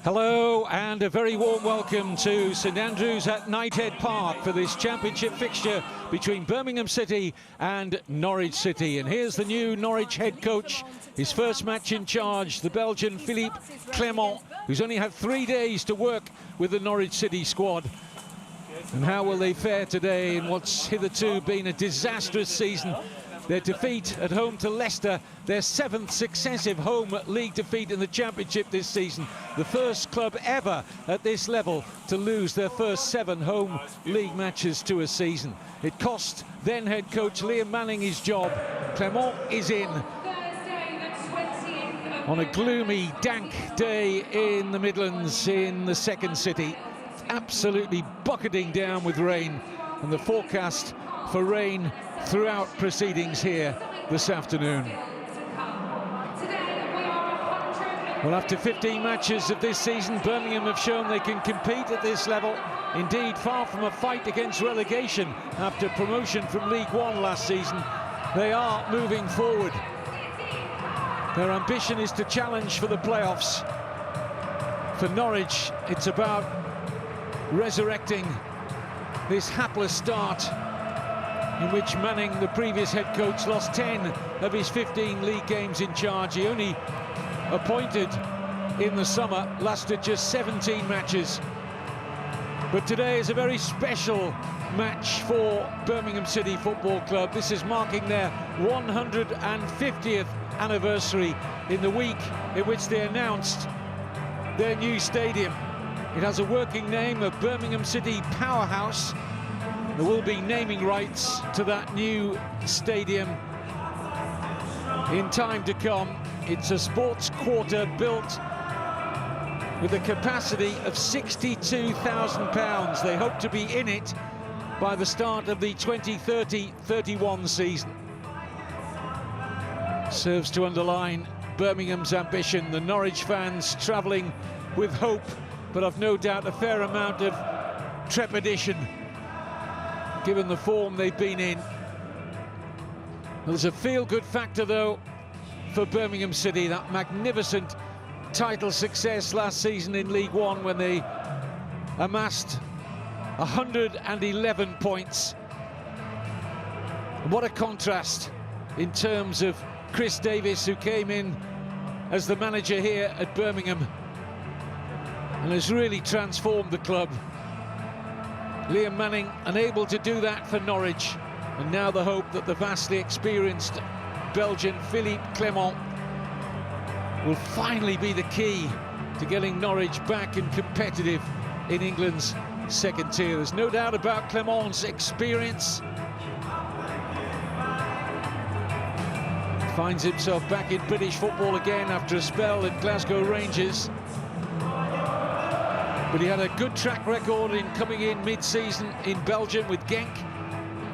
Hello and a very warm welcome to St Andrews at Knighthead Park for this championship fixture between Birmingham City and Norwich City. And here's the new Norwich head coach, his first match in charge, the Belgian Philippe Clement, who's only had 3 days to work with the Norwich City squad. And how will they fare today in what's hitherto been a disastrous season? Their defeat at home to Leicester, their 7th successive home league defeat in the championship this season. The first club ever at this level to lose their first 7 home league matches to a season. It cost then head coach Liam Manning his job. Clement is in on a gloomy, dank day in the Midlands in the second city. Absolutely bucketing down with rain, and the forecast for rain throughout proceedings here this afternoon. Well, after 15 matches of this season, Birmingham have shown they can compete at this level. Indeed, far from a fight against relegation after promotion from League One last season, they are moving forward. Their ambition is to challenge for the playoffs. For Norwich, it's about resurrecting this hapless start in which Manning, the previous head coach, lost 10 of his 15 league games in charge. He only appointed in the summer, lasted just 17 matches. But today is a very special match for Birmingham City Football Club. This is marking their 150th anniversary in the week in which they announced their new stadium. It has a working name of Birmingham City Powerhouse. There will be naming rights to that new stadium in time to come. It's a sports quarter built with a capacity of £62,000. They hope to be in it by the start of the 2030-31 season. Serves to underline Birmingham's ambition. The Norwich fans travelling with hope, but I've no doubt a fair amount of trepidation given the form they've been in. There's a feel-good factor, though, for Birmingham City. That magnificent title success last season in League One when they amassed 111 points. And what a contrast in terms of Chris Davis, who came in as the manager here at Birmingham and has really transformed the club. Liam Manning unable to do that for Norwich, and now the hope that the vastly experienced Belgian Philippe Clement will finally be the key to getting Norwich back and competitive in England's second tier. There's no doubt about Clement's experience. Finds himself back in British football again after a spell at Glasgow Rangers. But he had a good track record in coming in mid-season in Belgium with Genk.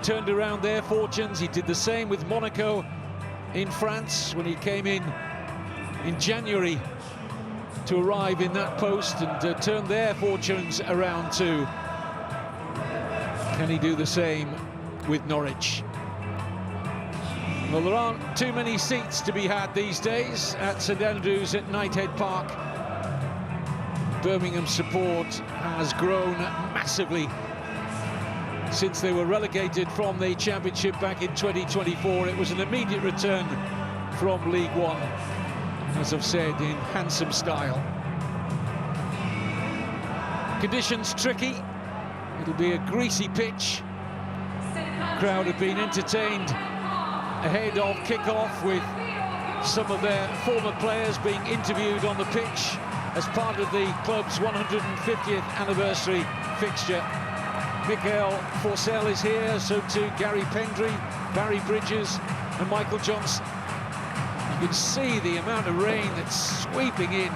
Turned around their fortunes. He did the same with Monaco in France when he came in January to arrive in that post and turned their fortunes around too. Can he do the same with Norwich? Well, there aren't too many seats to be had these days at St Andrews at Knighthead Park. Birmingham support has grown massively since they were relegated from the championship back in 2024. It was an immediate return from League One, as I've said, in handsome style. Conditions tricky. It'll be a greasy pitch. The crowd have been entertained ahead of kick-off with some of their former players being interviewed on the pitch as part of the club's 150th anniversary fixture. Mikael Forsell is here, so too Gary Pendry, Barry Bridges and Michael Johnson. You can see the amount of rain that's sweeping in.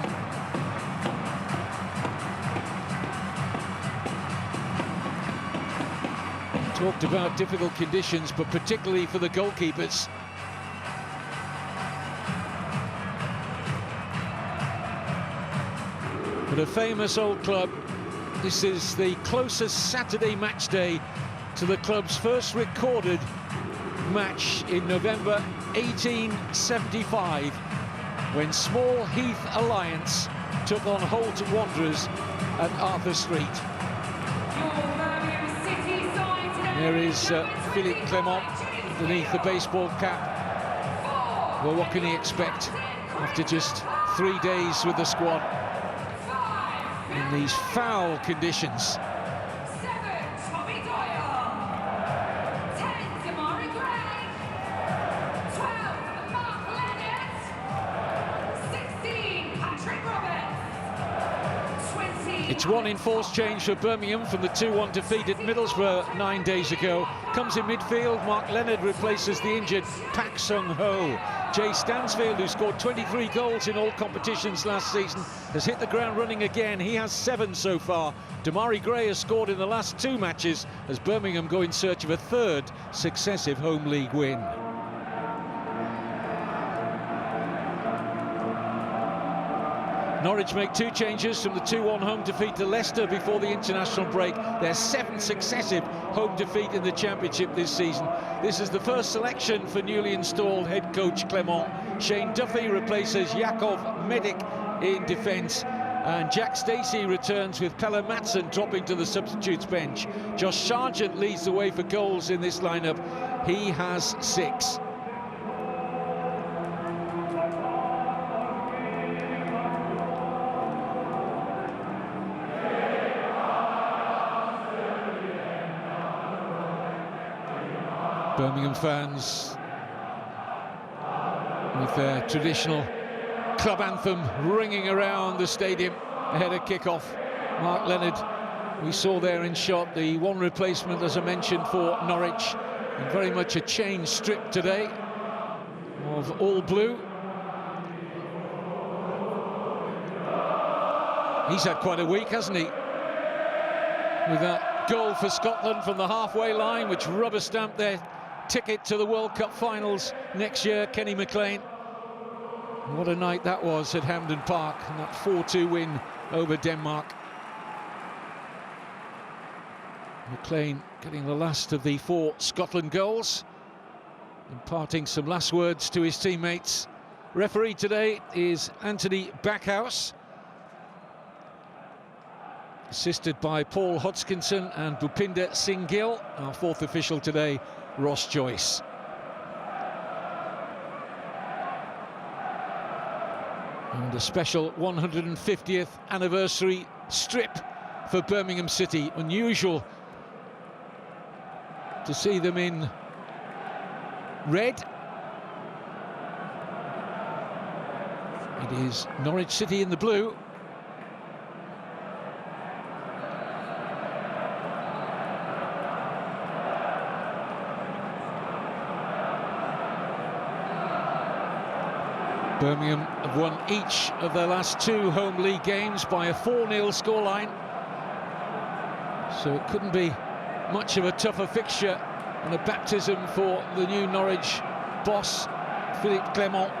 Talked about difficult conditions, but particularly for the goalkeepers. But a famous old club, this is the closest Saturday match day to the club's first recorded match in November 1875, when Small Heath Alliance took on Holt Wanderers at Arthur Street. There is Philippe Clement underneath the baseball cap. Well, what can he expect after just 3 days with the squad in these foul conditions? It's one enforced change for Birmingham from the 2-1 defeat at Middlesbrough 9 days ago. Comes in midfield, Mark Leonard replaces the injured Pak Sung-ho. Jay Stansfield, who scored 23 goals in all competitions last season, has hit the ground running again. He has 7 so far. Damari Gray has scored in the last 2 matches as Birmingham go in search of a 3rd successive home league win. Norwich make 2 changes from the 2-1 home defeat to Leicester before the international break. Their 7th successive home defeat in the Championship this season. This is the first selection for newly installed head coach Clement. Shane Duffy replaces Jakov Medic in defence, and Jack Stacey returns with Pelle Madsen dropping to the substitutes bench. Josh Sargent leads the way for goals in this lineup. He has 6. Birmingham fans with their traditional club anthem ringing around the stadium ahead of kick-off. Mark Leonard, we saw there in shot, the one replacement, as I mentioned, for Norwich. And very much a change strip today of all blue. He's had quite a week, hasn't he? With that goal for Scotland from the halfway line, which rubber-stamped their ticket to the World Cup finals next year. Kenny McLean. What a night that was at Hampden Park, and that 4-2 win over Denmark. McLean getting the last of the 4 Scotland goals, imparting some last words to his teammates. Referee today is Anthony Backhouse, assisted by Paul Hodgkinson and Bhupinder Singh Gill. Our 4th official today, Ross Joyce. And a special 150th anniversary strip for Birmingham City. Unusual to see them in red. It is Norwich City in the blue. Birmingham have won each of their last 2 home league games by a 4-0 scoreline, so it couldn't be much of a tougher fixture and a baptism for the new Norwich boss, Philippe Clement.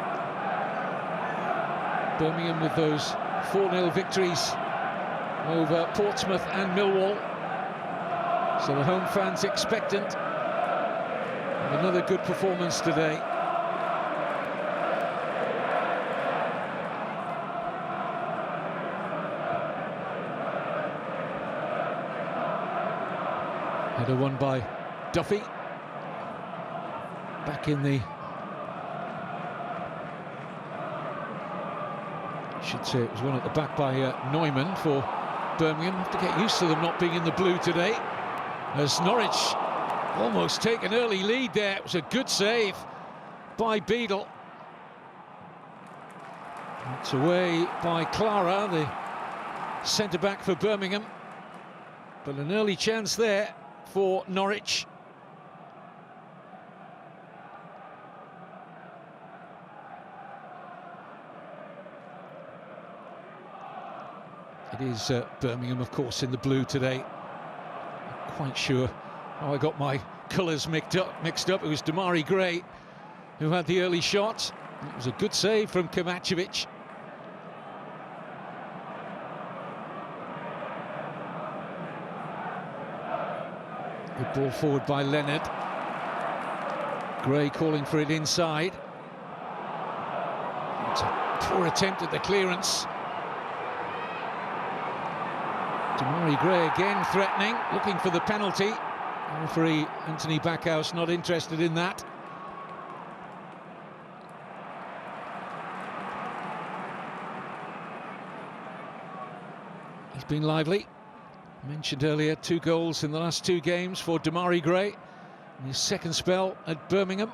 Birmingham with those 4-0 victories over Portsmouth and Millwall, so the home fans expectant. And another good performance today. Header won by Duffy. Back in the... I should say it was one at the back by Neumann for Birmingham. Have to get used to them not being in the blue today, as Norwich almost take an early lead there. It was a good save by Beadle. It's away by Clara, the centre-back for Birmingham. But an early chance there for Norwich. It is Birmingham, of course, in the blue today. Not quite sure how I got my colours mixed up. It was Damari Gray who had the early shot. It was a good save from Kovacevic. Good ball forward by Leonard. Gray calling for it inside. It's a poor attempt at the clearance. Damari Gray again threatening, looking for the penalty. Referee Anthony Backhouse not interested in that. He's been lively. Mentioned earlier, 2 goals in the last 2 games for Damari Gray in his second spell at Birmingham.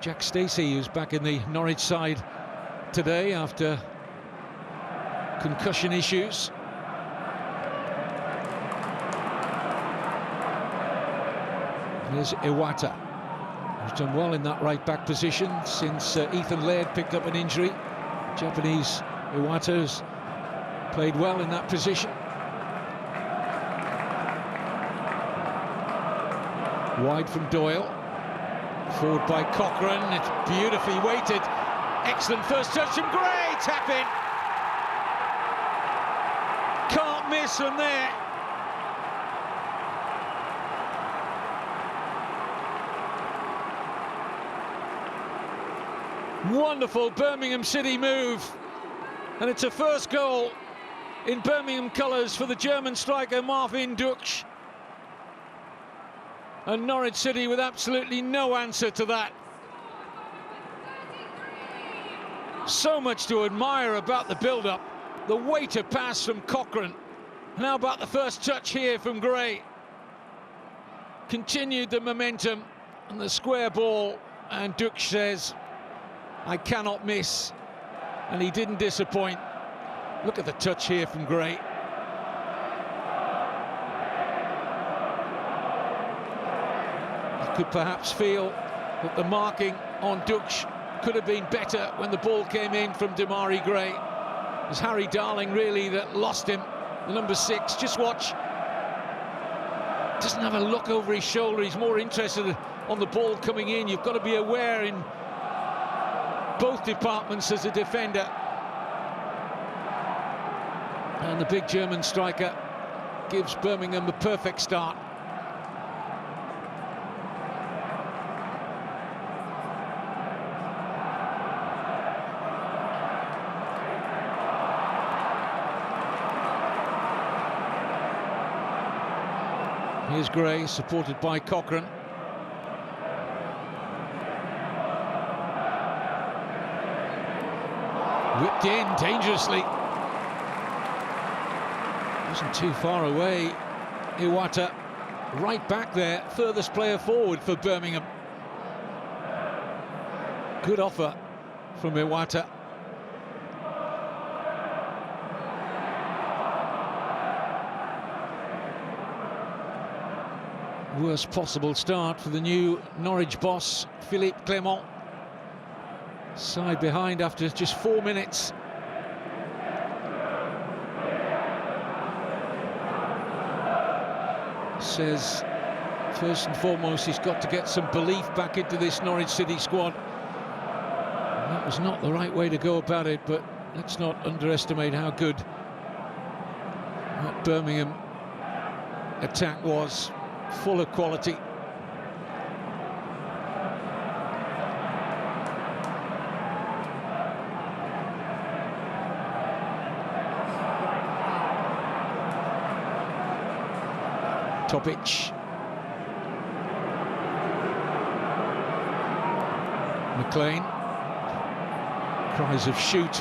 Jack Stacey, who's back in the Norwich side today after concussion issues. Here's Iwata, who's done well in that right-back position since Ethan Laird picked up an injury. Japanese Iwata has played well in that position. Wide from Doyle. Forward by Cochrane. It's beautifully weighted. Excellent first touch from Gray. Tap in. Can't miss from there. Wonderful Birmingham City move, and it's a first goal in Birmingham colours for the German striker Marvin Duksch, and Norwich City with absolutely no answer to that. So much to admire about the build-up, the weighted pass from Cochrane, and how about the first touch here from Gray? Continued the momentum and the square ball, and Duksch says, I cannot miss, and he didn't disappoint. Look at the touch here from Gray. You could perhaps feel that the marking on Duksch could have been better when the ball came in from Damari Gray. It was Harry Darling really that lost him, the number 6. Just watch. Doesn't have a look over his shoulder. He's more interested on the ball coming in. You've got to be aware in both departments as a defender. And the big German striker gives Birmingham the perfect start. Here's Gray, supported by Cochrane. Whipped in dangerously. Wasn't too far away. Iwata right back there, furthest player forward for Birmingham. Good offer from Iwata. Worst possible start for the new Norwich boss, Philippe Clement. Side behind after just 4 minutes. Says, first and foremost, he's got to get some belief back into this Norwich City squad. And that was not the right way to go about it, but let's not underestimate how good that Birmingham attack was. Full of quality. Topic. McLean. Cries of shoot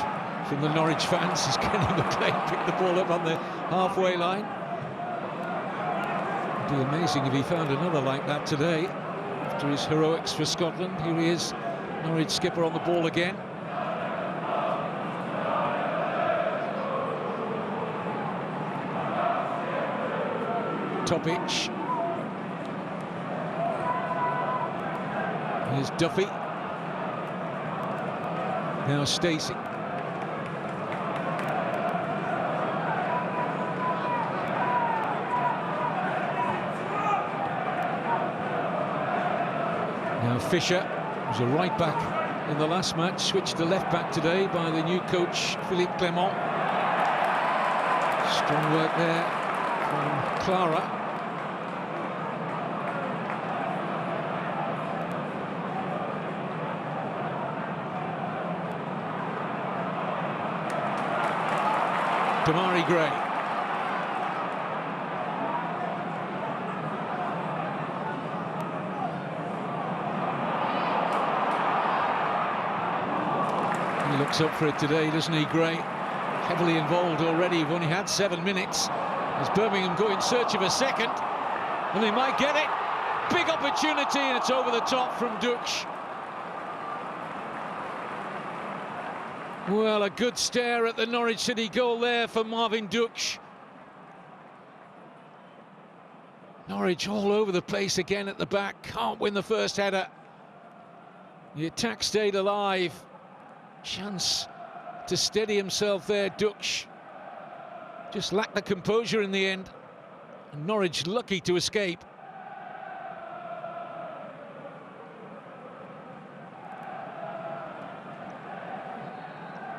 from the Norwich fans as Kenny McLean picked the ball up on the halfway line. It'd be amazing if he found another like that today after his heroics for Scotland. Here he is, Norwich skipper on the ball again. Topic. Here's Duffy. Now Stacey. Now Fisher, who's a right back in the last match, switched to left back today by the new coach Philippe Clement. Strong work there from Clara. Damari Gray. He looks up for it today, doesn't he, Gray? Heavily involved already. We've only had 7 minutes. As Birmingham go in search of a second, and they might get it. Big opportunity, and it's over the top from Dux. Well, a good stare at the Norwich City goal there for Marvin Dux. Norwich all over the place again at the back. Can't win the first header. The attack stayed alive. Chance to steady himself there, Dux. Just lacked the composure in the end. And Norwich lucky to escape.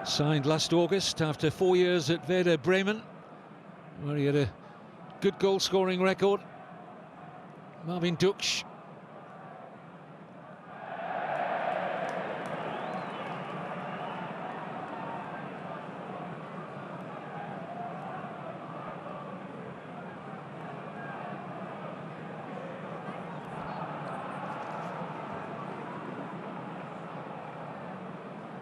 Signed last August after 4 years at Werder Bremen, where he had a good goal-scoring record. Marvin Dux.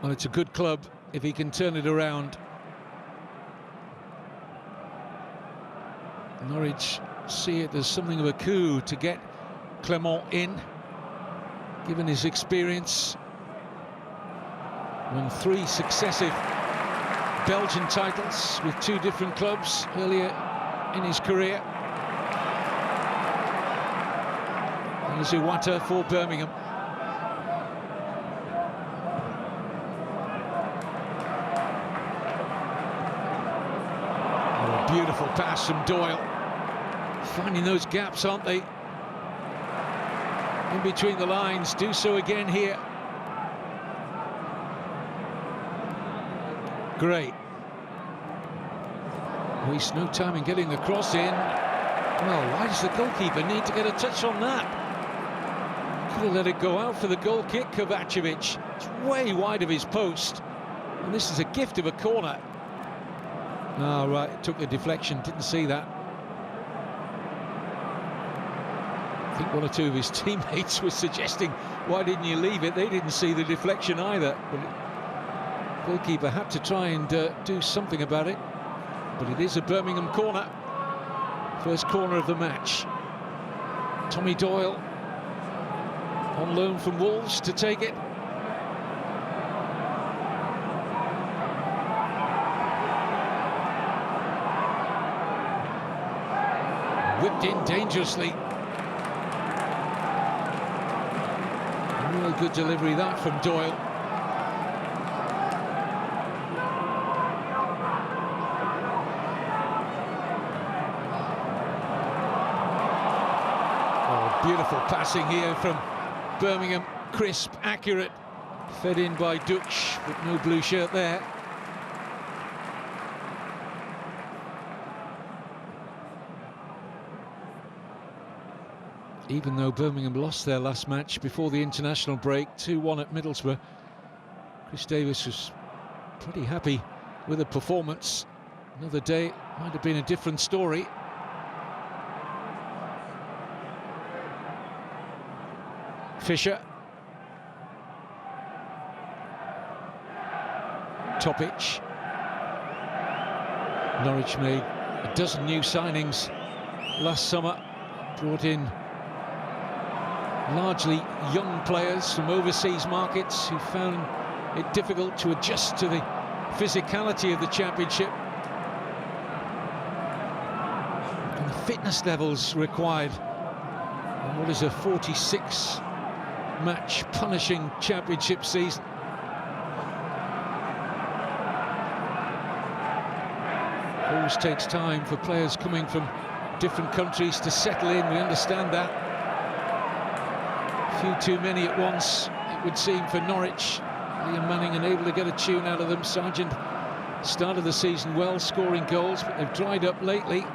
Well, it's a good club if he can turn it around. Norwich see it as something of a coup to get Clement in, given his experience. Won 3 successive Belgian titles with 2 different clubs earlier in his career. There's Iwata for Birmingham. Beautiful pass from Doyle. Finding those gaps, aren't they? In between the lines, do so again here. Great. Waste no time in getting the cross in. Well, why does the goalkeeper need to get a touch on that? Could have let it go out for the goal kick, Kovacevic. It's way wide of his post. And this is a gift of a corner. Oh, right, it took the deflection, didn't see that. I think 1 or 2 of his teammates were suggesting, why didn't you leave it? They didn't see the deflection either. But the goalkeeper had to try and do something about it. But it is a Birmingham corner. First corner of the match. Tommy Doyle on loan from Wolves to take it. Whipped in dangerously. Real good delivery that from Doyle. Oh, beautiful passing here from Birmingham. Crisp, accurate. Fed in by Dux, but no blue shirt there. Even though Birmingham lost their last match before the international break, 2-1 at Middlesbrough, Chris Davis was pretty happy with the performance. Another day might have been a different story. Fisher. Topic. Norwich made a dozen new signings last summer, brought in largely young players from overseas markets who found it difficult to adjust to the physicality of the championship and the fitness levels required in what is a 46-match punishing championship season. It always takes time for players coming from different countries to settle in, we understand that. Few too many at once, it would seem, for Norwich. Liam Manning unable to get a tune out of them. Sargent started the season well, scoring goals, but they've dried up lately.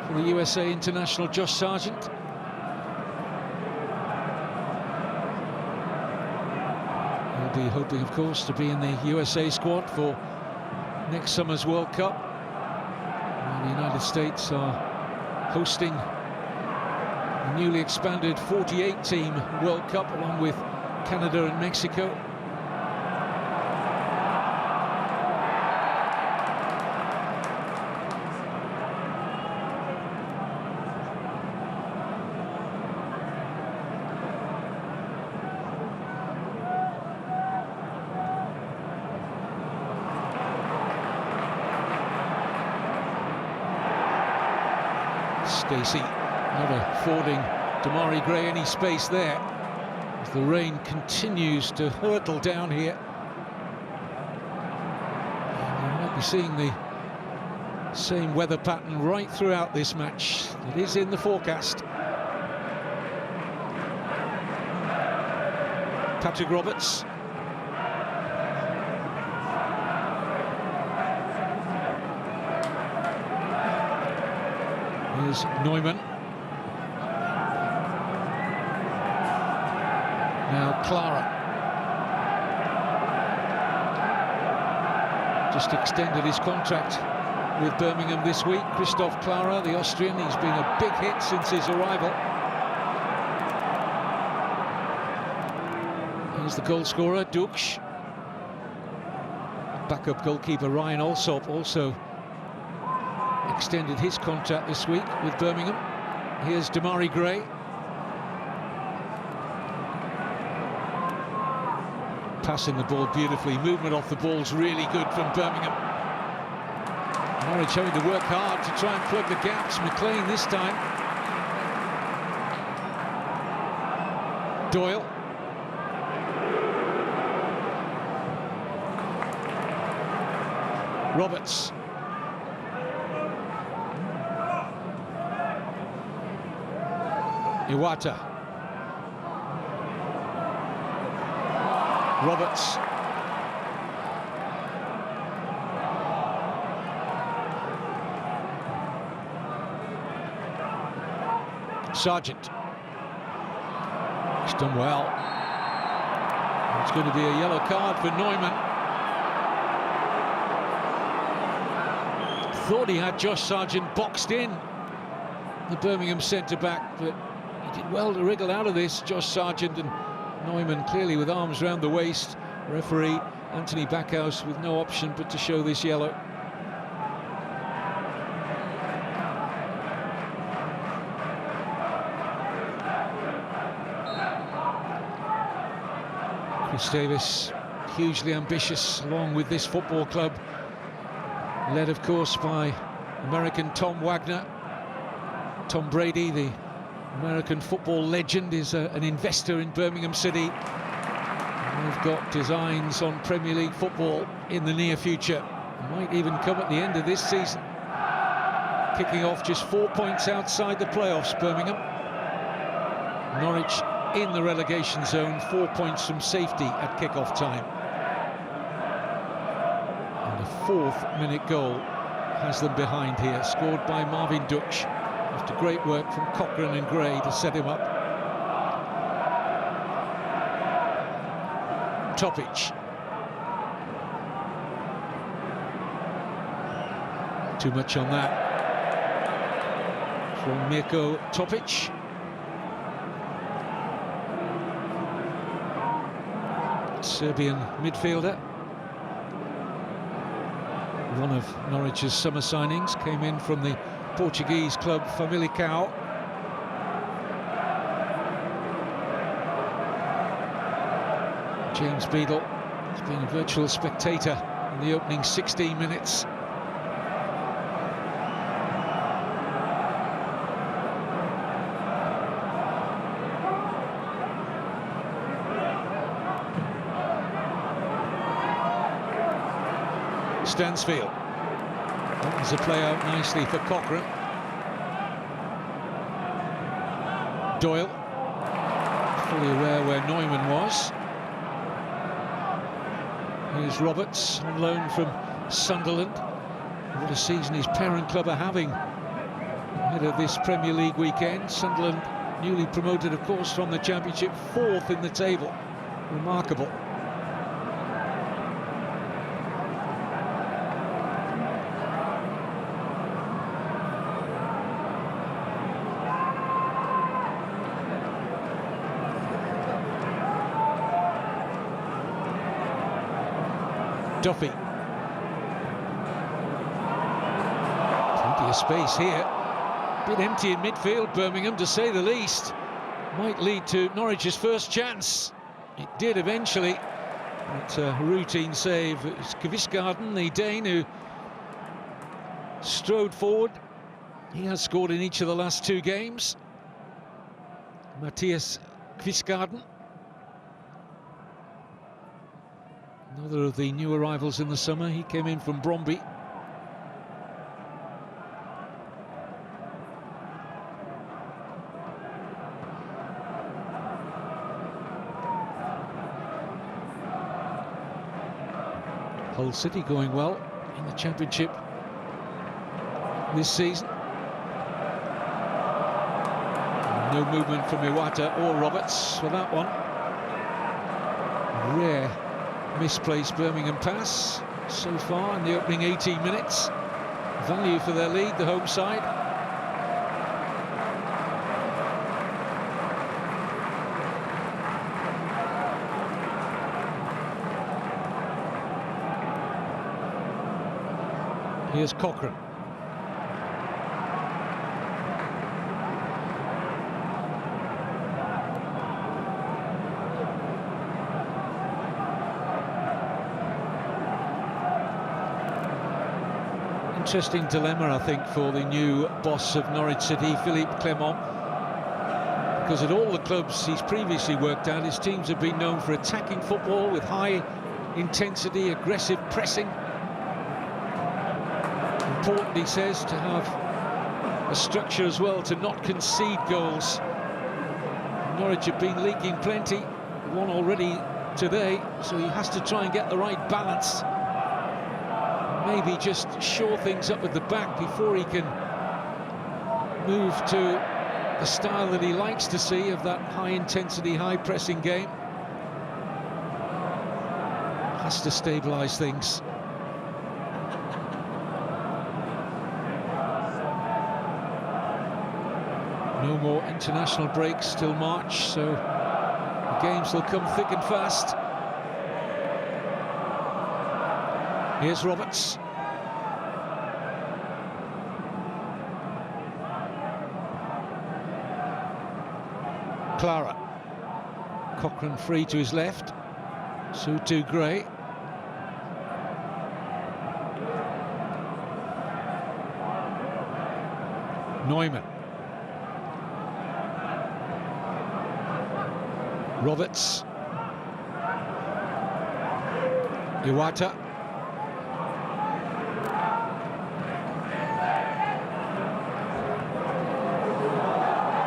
For the USA international, Josh Sargent. He'll be hoping, of course, to be in the USA squad for next summer's World Cup. And the United States are hosting the newly expanded 48-team World Cup along with Canada and Mexico. Stacey not affording Demarai Gray any space there as the rain continues to hurtle down here. And we might be seeing the same weather pattern right throughout this match. It is in the forecast. Patrick Roberts. Here's Neumann. Now Clara. Just extended his contract with Birmingham this week. Christoph Clara, the Austrian, he's been a big hit since his arrival. Here's the goal scorer, Duksch. Backup goalkeeper Ryan Alsop also extended his contract this week with Birmingham. Here's Demarai Gray. Passing the ball beautifully. Movement off the ball's really good from Birmingham. Norwich having to work hard to try and plug the gaps. McLean this time. Doyle. Roberts. Iwata. Roberts. Sargent. He's done well. It's going to be a yellow card for Neumann. Thought he had Josh Sargent boxed in, the Birmingham centre-back, but he did well to wriggle out of this, Josh Sargent, and Neumann clearly with arms round the waist. Referee Anthony Backhouse with no option but to show this yellow. Chris Davis, hugely ambitious, along with this football club, led of course by American Tom Wagner. Tom Brady, the American football legend, is an investor in Birmingham City. They've got designs on Premier League football in the near future. Might even come at the end of this season. Kicking off just 4 points outside the playoffs, Birmingham. Norwich in the relegation zone, 4 points from safety at kick-off time. And the 4th minute goal has them behind here, scored by Marvin Duksch after great work from Cochrane and Gray to set him up. Topic. Too much on that from Mirko Topic. Serbian midfielder. One of Norwich's summer signings, came in from the Portuguese club Famalicão. James Beadle has been a virtual spectator in the opening 16 minutes. Stansfield opens the play out nicely for Cochrane. Doyle, fully aware where Neumann was. Here's Roberts, on loan from Sunderland. What a season his parent club are having ahead of this Premier League weekend. Sunderland, newly promoted, of course, from the Championship, 4th in the table. Remarkable. Duffy. Plenty of space here. Bit empty in midfield, Birmingham, to say the least. Might lead to Norwich's first chance. It did eventually. It's a routine save. It's Kvisgaarden, the Dane, who strode forward. He has scored in each of the last 2 games. Mathias Kvisgaarden, another of the new arrivals in the summer. He came in from Bromby. Hull City going well in the Championship this season. No movement from Iwata or Roberts for that one. Rare misplaced Birmingham pass so far in the opening 18 minutes. Value for their lead, the home side. Here's Cochrane. Interesting dilemma, I think, for the new boss of Norwich City, Philippe Clement, because at all the clubs he's previously worked at, his teams have been known for attacking football with high intensity, aggressive pressing. Important, he says, to have a structure as well to not concede goals. Norwich have been leaking plenty, one already today, so he has to try and get the right balance. Maybe just shore things up at the back before he can move to the style that he likes to see of that high-intensity, high-pressing game. Has to stabilise things. No more international breaks till March, so the games will come thick and fast. Here's Roberts. Clara. Cochrane free to his left. Sutu Gray. Neumann. Roberts. Iwata.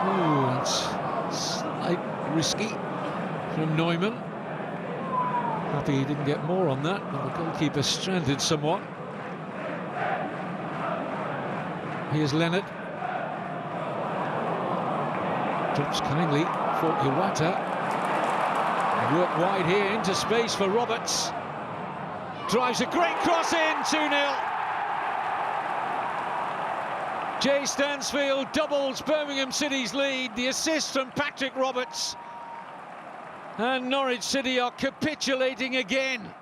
Ooh, it's slight risky from Neumann. Happy he didn't get more on that, but the goalkeeper stranded somewhat. Here's Leonard. Drops kindly for Iwata. Work wide here into space for Roberts. Drives a great cross in, 2-0. Jay Stansfield doubles Birmingham City's lead. The assist from Patrick Roberts. And Norwich City are capitulating again.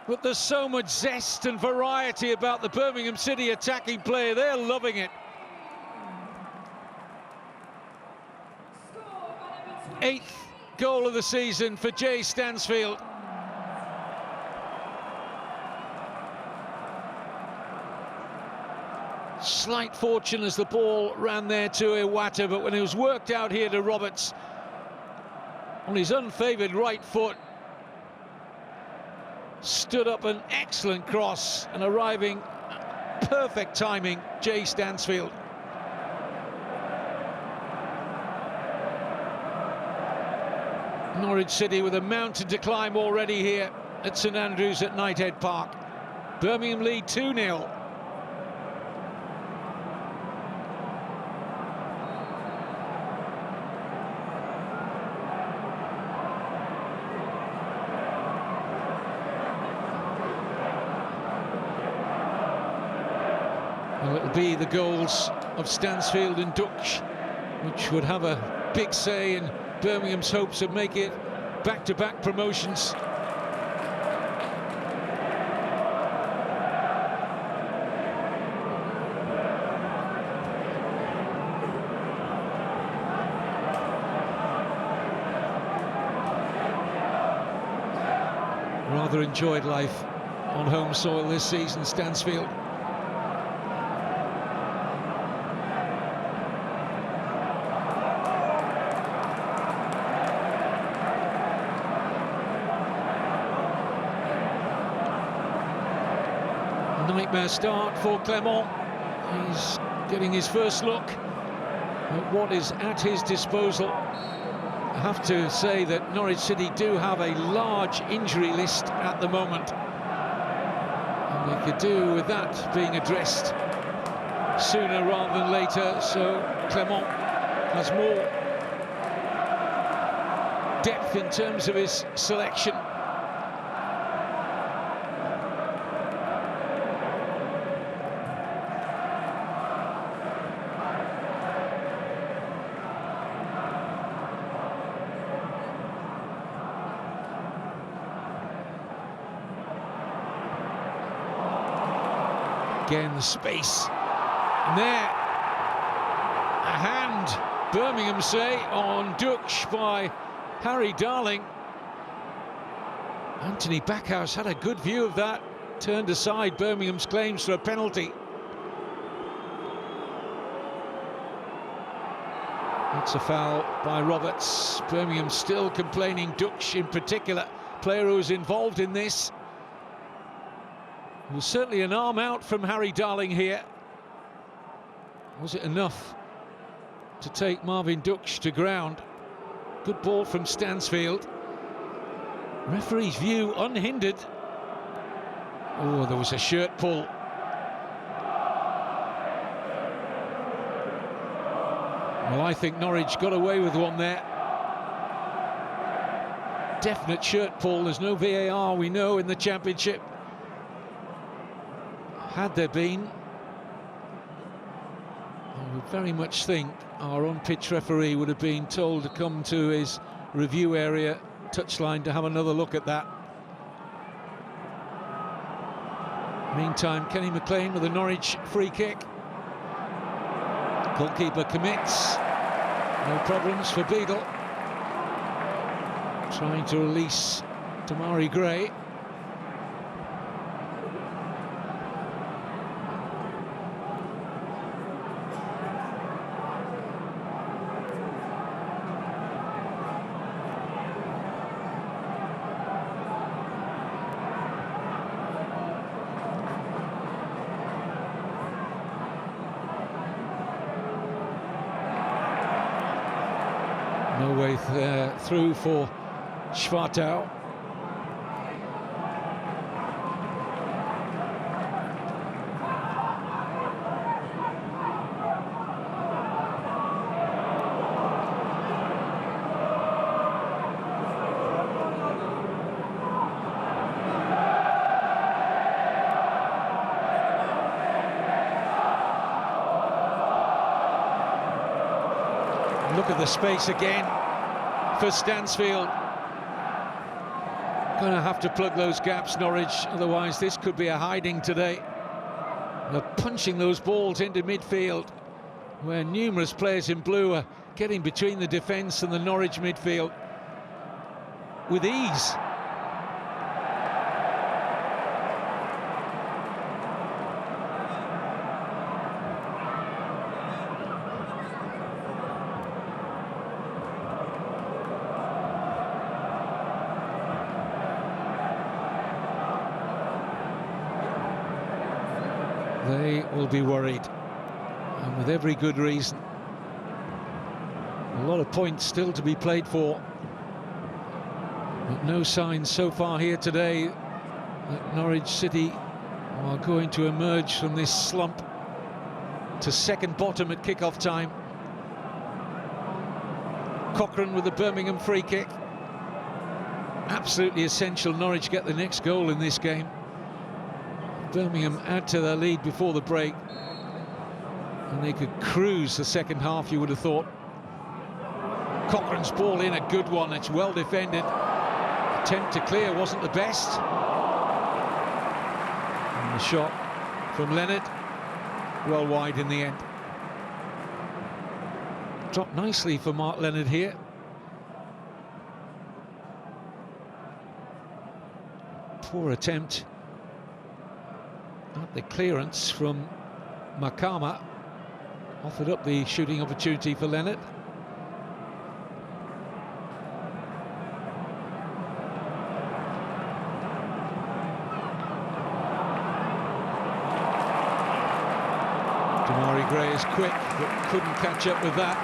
But there's so much zest and variety about the Birmingham City attacking play. They're loving it. 8th goal of the season for Jay Stansfield. Slight fortune as the ball ran there to Iwata, but when it was worked out here to Roberts on his unfavoured right foot, stood up an excellent cross and arriving perfect timing, Jay Stansfield. Norwich City with a mountain to climb already here at St Andrews at Knighthead Park. Birmingham lead 2-0. Well, it'll be the goals of Stansfield and Dutch, which would have a big say in Birmingham's hopes of making it back-to-back promotions. Rather enjoyed life on home soil this season, Stansfield. Nightmare start for Clement. He's getting his first look at what is at his disposal. I have to say that Norwich City do have a large injury list at the moment, and they could do with that being addressed sooner rather than later, so Clement has more depth in terms of his selection. Again, the space. And there, a hand, Birmingham say, on Dux by Harry Darling. Anthony Backhouse had a good view of that, turned aside Birmingham's claims for a penalty. It's a foul by Roberts. Birmingham still complaining, Dux in particular, player who was involved in this. It was certainly an arm out from Harry Darling here. Was it enough to take Marvin Dux to ground? Good ball from Stansfield. Referee's view unhindered. Oh, there was a shirt pull. Well, I think Norwich got away with one there. Definite shirt pull. There's no VAR, we know, in the Championship. Had there been, I would very much think our on-pitch referee would have been told to come to his review area touchline to have another look at that. Meantime, Kenny McLean with a Norwich free kick. Goalkeeper commits. No problems for Beadle. Trying to release Damari Gray. No way through for Schwartau. Look at the space again for Stansfield. Going to have to plug those gaps, Norwich, otherwise this could be a hiding today. They're punching those balls into midfield, where numerous players in blue are getting between the defence and the Norwich midfield with ease. They will be worried, and with every good reason. A lot of points still to be played for, but no signs so far here today that Norwich City are going to emerge from this slump to second bottom at kick-off time. Cochrane with the Birmingham free kick. Absolutely essential Norwich get the next goal in this game. Birmingham add to their lead before the break, and they could cruise the second half, you would have thought. Cochrane's ball in, a good one, it's well defended. Attempt to clear wasn't the best. And the shot from Leonard, well wide in the end. Dropped nicely for Mark Leonard here. Poor attempt at the clearance from Makama. Offered up the shooting opportunity for Leonard. Damari Gray is quick, but couldn't catch up with that.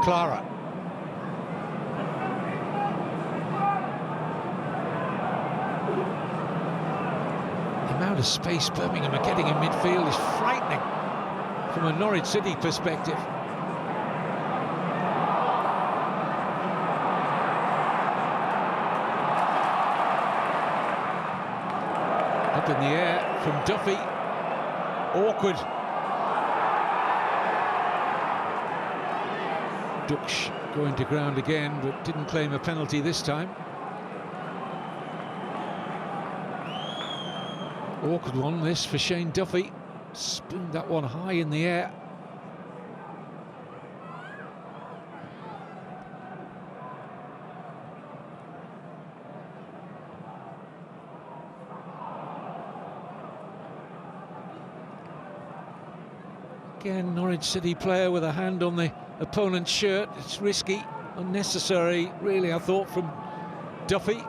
Clara. The amount of space Birmingham are getting in midfield is frightening from a Norwich City perspective. Up in the air from Duffy. Awkward. Dux going to ground again, but didn't claim a penalty this time. Awkward one, this, for Shane Duffy. Spooned that one high in the air. Again, Norwich City player with a hand on the opponent's shirt. It's risky, unnecessary, really, I thought, from Duffy.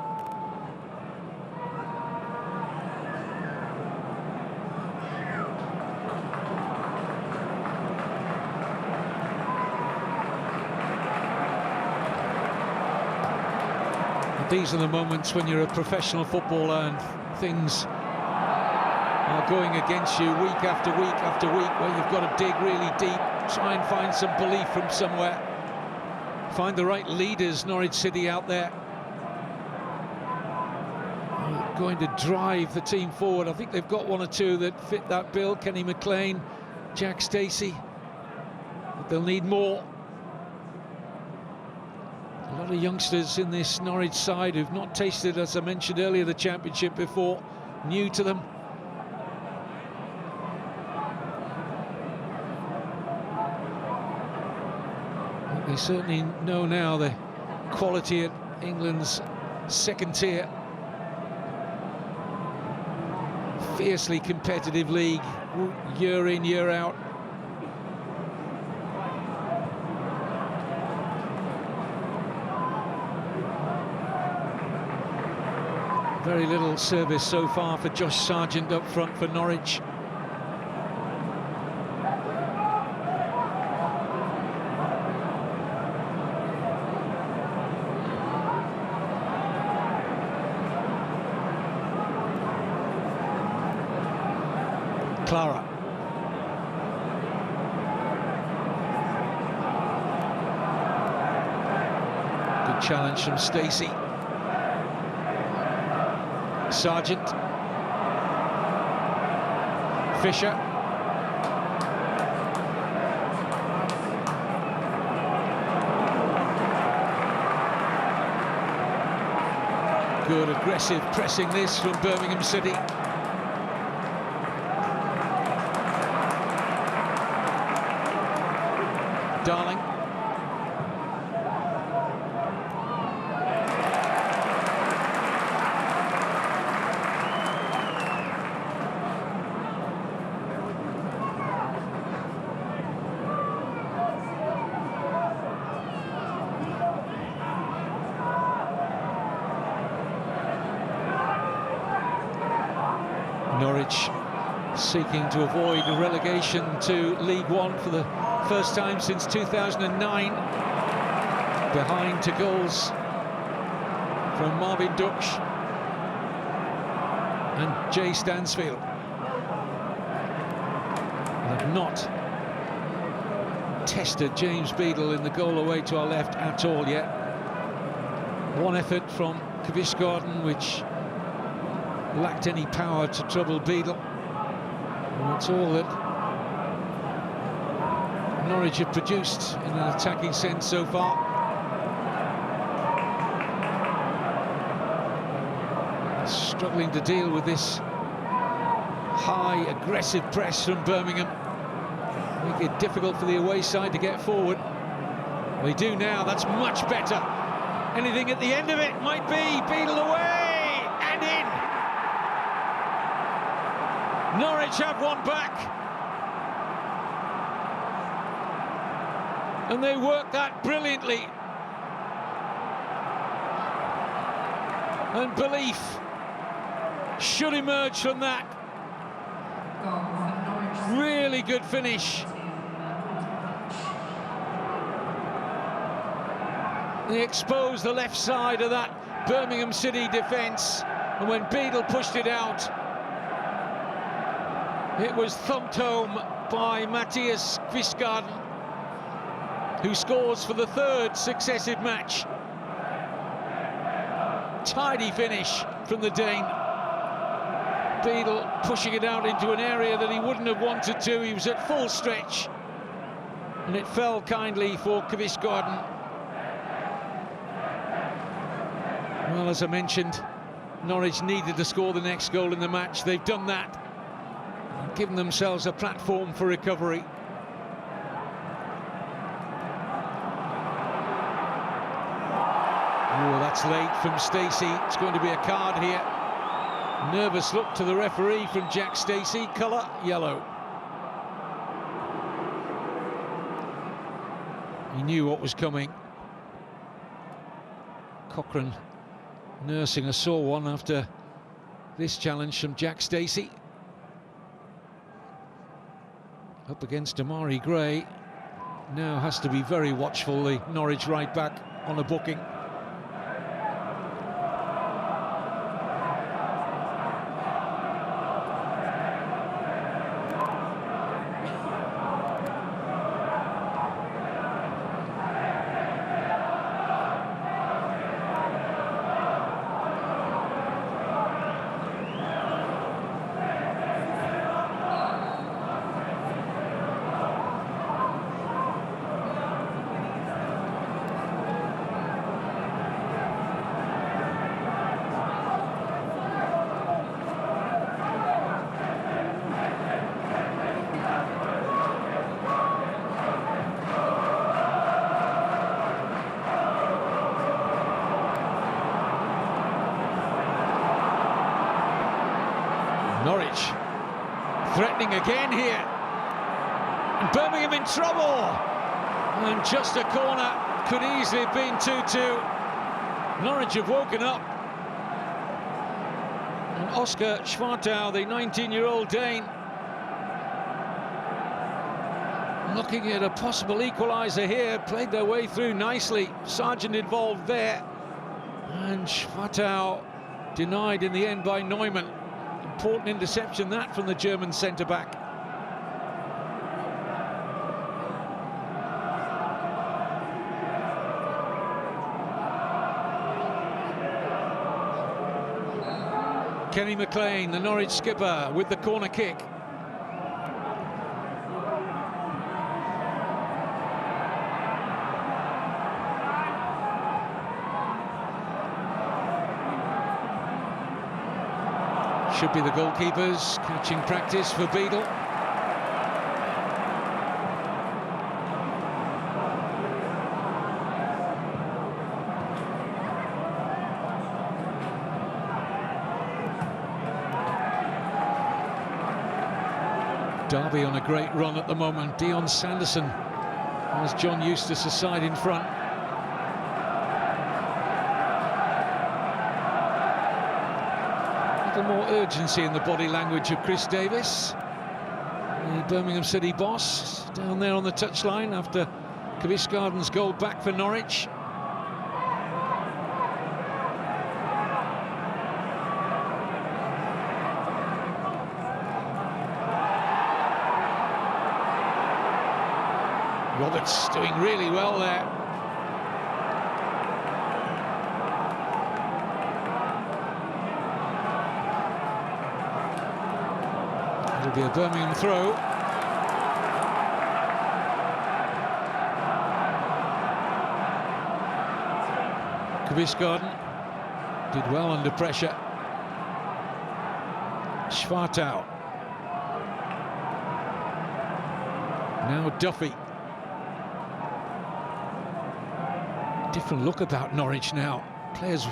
But these are the moments when you're a professional footballer and things are going against you week after week after week, where you've got to dig really deep, try and find some belief from somewhere, find the right leaders, Norwich City out there, going to drive the team forward. I think they've got one or two that fit that bill. Kenny McLean, Jack Stacey, but they'll need more. A lot of youngsters in this Norwich side who've not tasted, as I mentioned earlier, the Championship before, new to them. They certainly know now the quality at England's second tier. Fiercely competitive league, year in, year out. Very little service so far for Josh Sargent up front for Norwich. Clara. Good challenge from Stacey. Sargent. Fisher. Good aggressive pressing this from Birmingham City. Darling. Norwich seeking to avoid a relegation to League One for the first time since 2009. behind to goals from Marvin Duksh and Jay Stansfield. Have not tested James Beadle in the goal away to our left at all yet. One effort from Kvistgaarden which lacked any power to trouble Beadle. And that's all that Norwich have produced in an attacking sense so far. Struggling to deal with this high, aggressive press from Birmingham. Make it difficult for the away side to get forward. They do now, that's much better. Anything at the end of it might be Beadle away and in. Norwich have one back. And they work that brilliantly. And belief should emerge from that. Really good finish. They exposed the left side of that Birmingham City defence, and when Beadle pushed it out, it was thumped home by Mathias Kvistgaarden, who scores for the third successive match. Tidy finish from the Dane. Beadle pushing it out into an area that he wouldn't have wanted to. He was at full stretch, and it fell kindly for Kvistgaarden. Well, as I mentioned, Norwich needed to score the next goal in the match. They've done that, given themselves a platform for recovery. Oh, that's late from Stacey. It's going to be a card here. Nervous look to the referee from Jack Stacey. Colour yellow. He knew what was coming. Cochrane nursing a sore one after this challenge from Jack Stacey. Up against Amari Gray. Now has to be very watchful, the Norwich right back on a booking. Norwich threatening again here. And Birmingham in trouble. And just a corner, could easily have been 2-2. Norwich have woken up. And Oscar Schwartau, the 19-year-old Dane, looking at a possible equaliser here, played their way through nicely. Sargent involved there. And Schwartau denied in the end by Neumann. Important interception that from the German centre-back. Kenny McLean, the Norwich skipper, with the corner kick. Should be the goalkeepers, catching practice for Beadle. Derby on a great run at the moment. Dion Sanderson has John Eustace aside in front. More urgency in the body language of Chris Davis, the Birmingham City boss, down there on the touchline after Kvistgaarden's goal back for Norwich. Roberts doing really well there. It'll be a Birmingham throw. Kvisgarden did well under pressure. Schwartau. Now Duffy. Different look about Norwich now. Players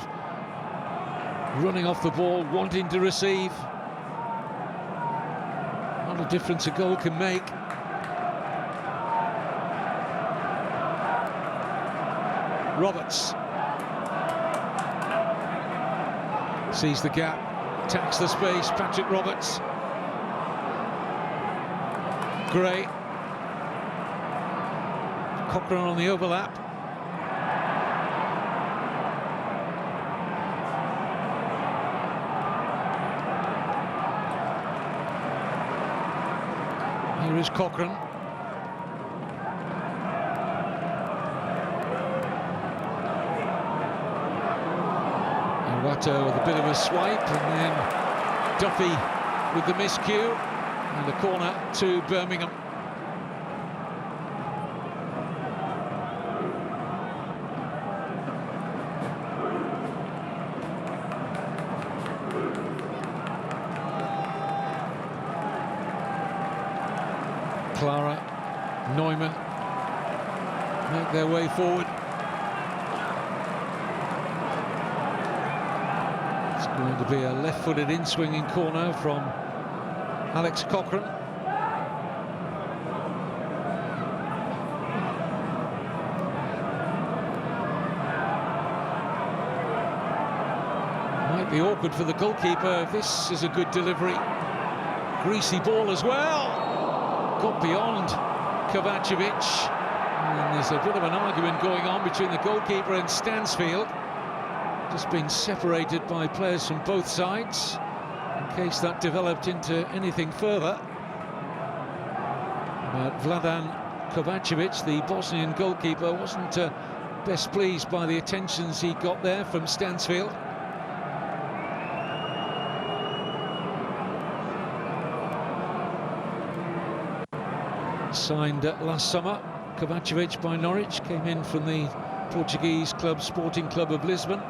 running off the ball, wanting to receive. What a difference a goal can make. Roberts sees the gap, attacks the space. Patrick Roberts. Gray. Cochrane on the overlap. Here is Cochrane. Watto with a bit of a swipe, and then Duffy with the miscue, and a corner to Birmingham. Clara, Neumann make their way forward. It's going to be a left-footed in-swinging corner from Alex Cochrane. Might be awkward for the goalkeeper. This is a good delivery. Greasy ball as well. Got beyond Kovacevic, and there's a bit of an argument going on between the goalkeeper and Stansfield. Just being separated by players from both sides, in case that developed into anything further. But Vladan Kovacevic, the Bosnian goalkeeper, wasn't best pleased by the attentions he got there from Stansfield. Signed last summer, Kovacevic by Norwich, came in from the Portuguese club Sporting Club of Lisbon.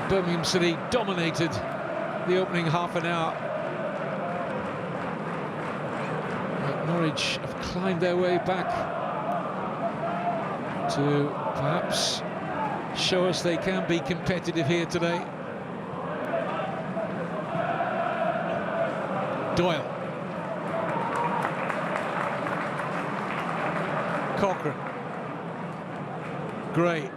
Birmingham City dominated the opening half an hour. But Norwich have climbed their way back to perhaps show us they can be competitive here today. Doyle. Cochrane. Gray.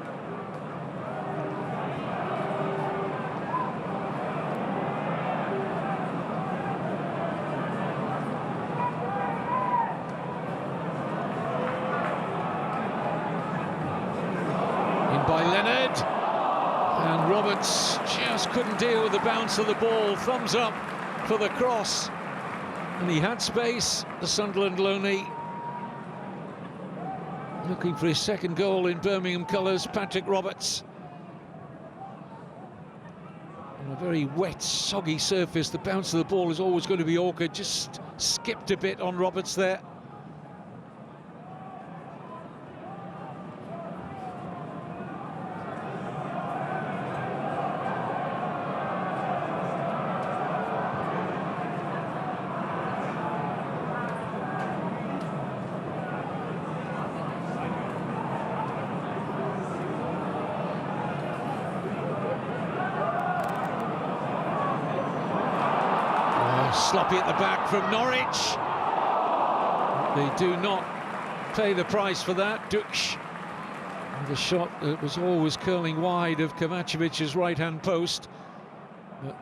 By Leonard, and Roberts just couldn't deal with the bounce of the ball. Thumbs up for the cross, and he had space. The Sunderland loanee, looking for his second goal in Birmingham colours, Patrick Roberts. On a very wet, soggy surface, the bounce of the ball is always going to be awkward. Just skipped a bit on Roberts there. Sloppy at the back from Norwich. They do not pay the price for that. Duksh, the shot that was always curling wide of Kovacevic's right-hand post. But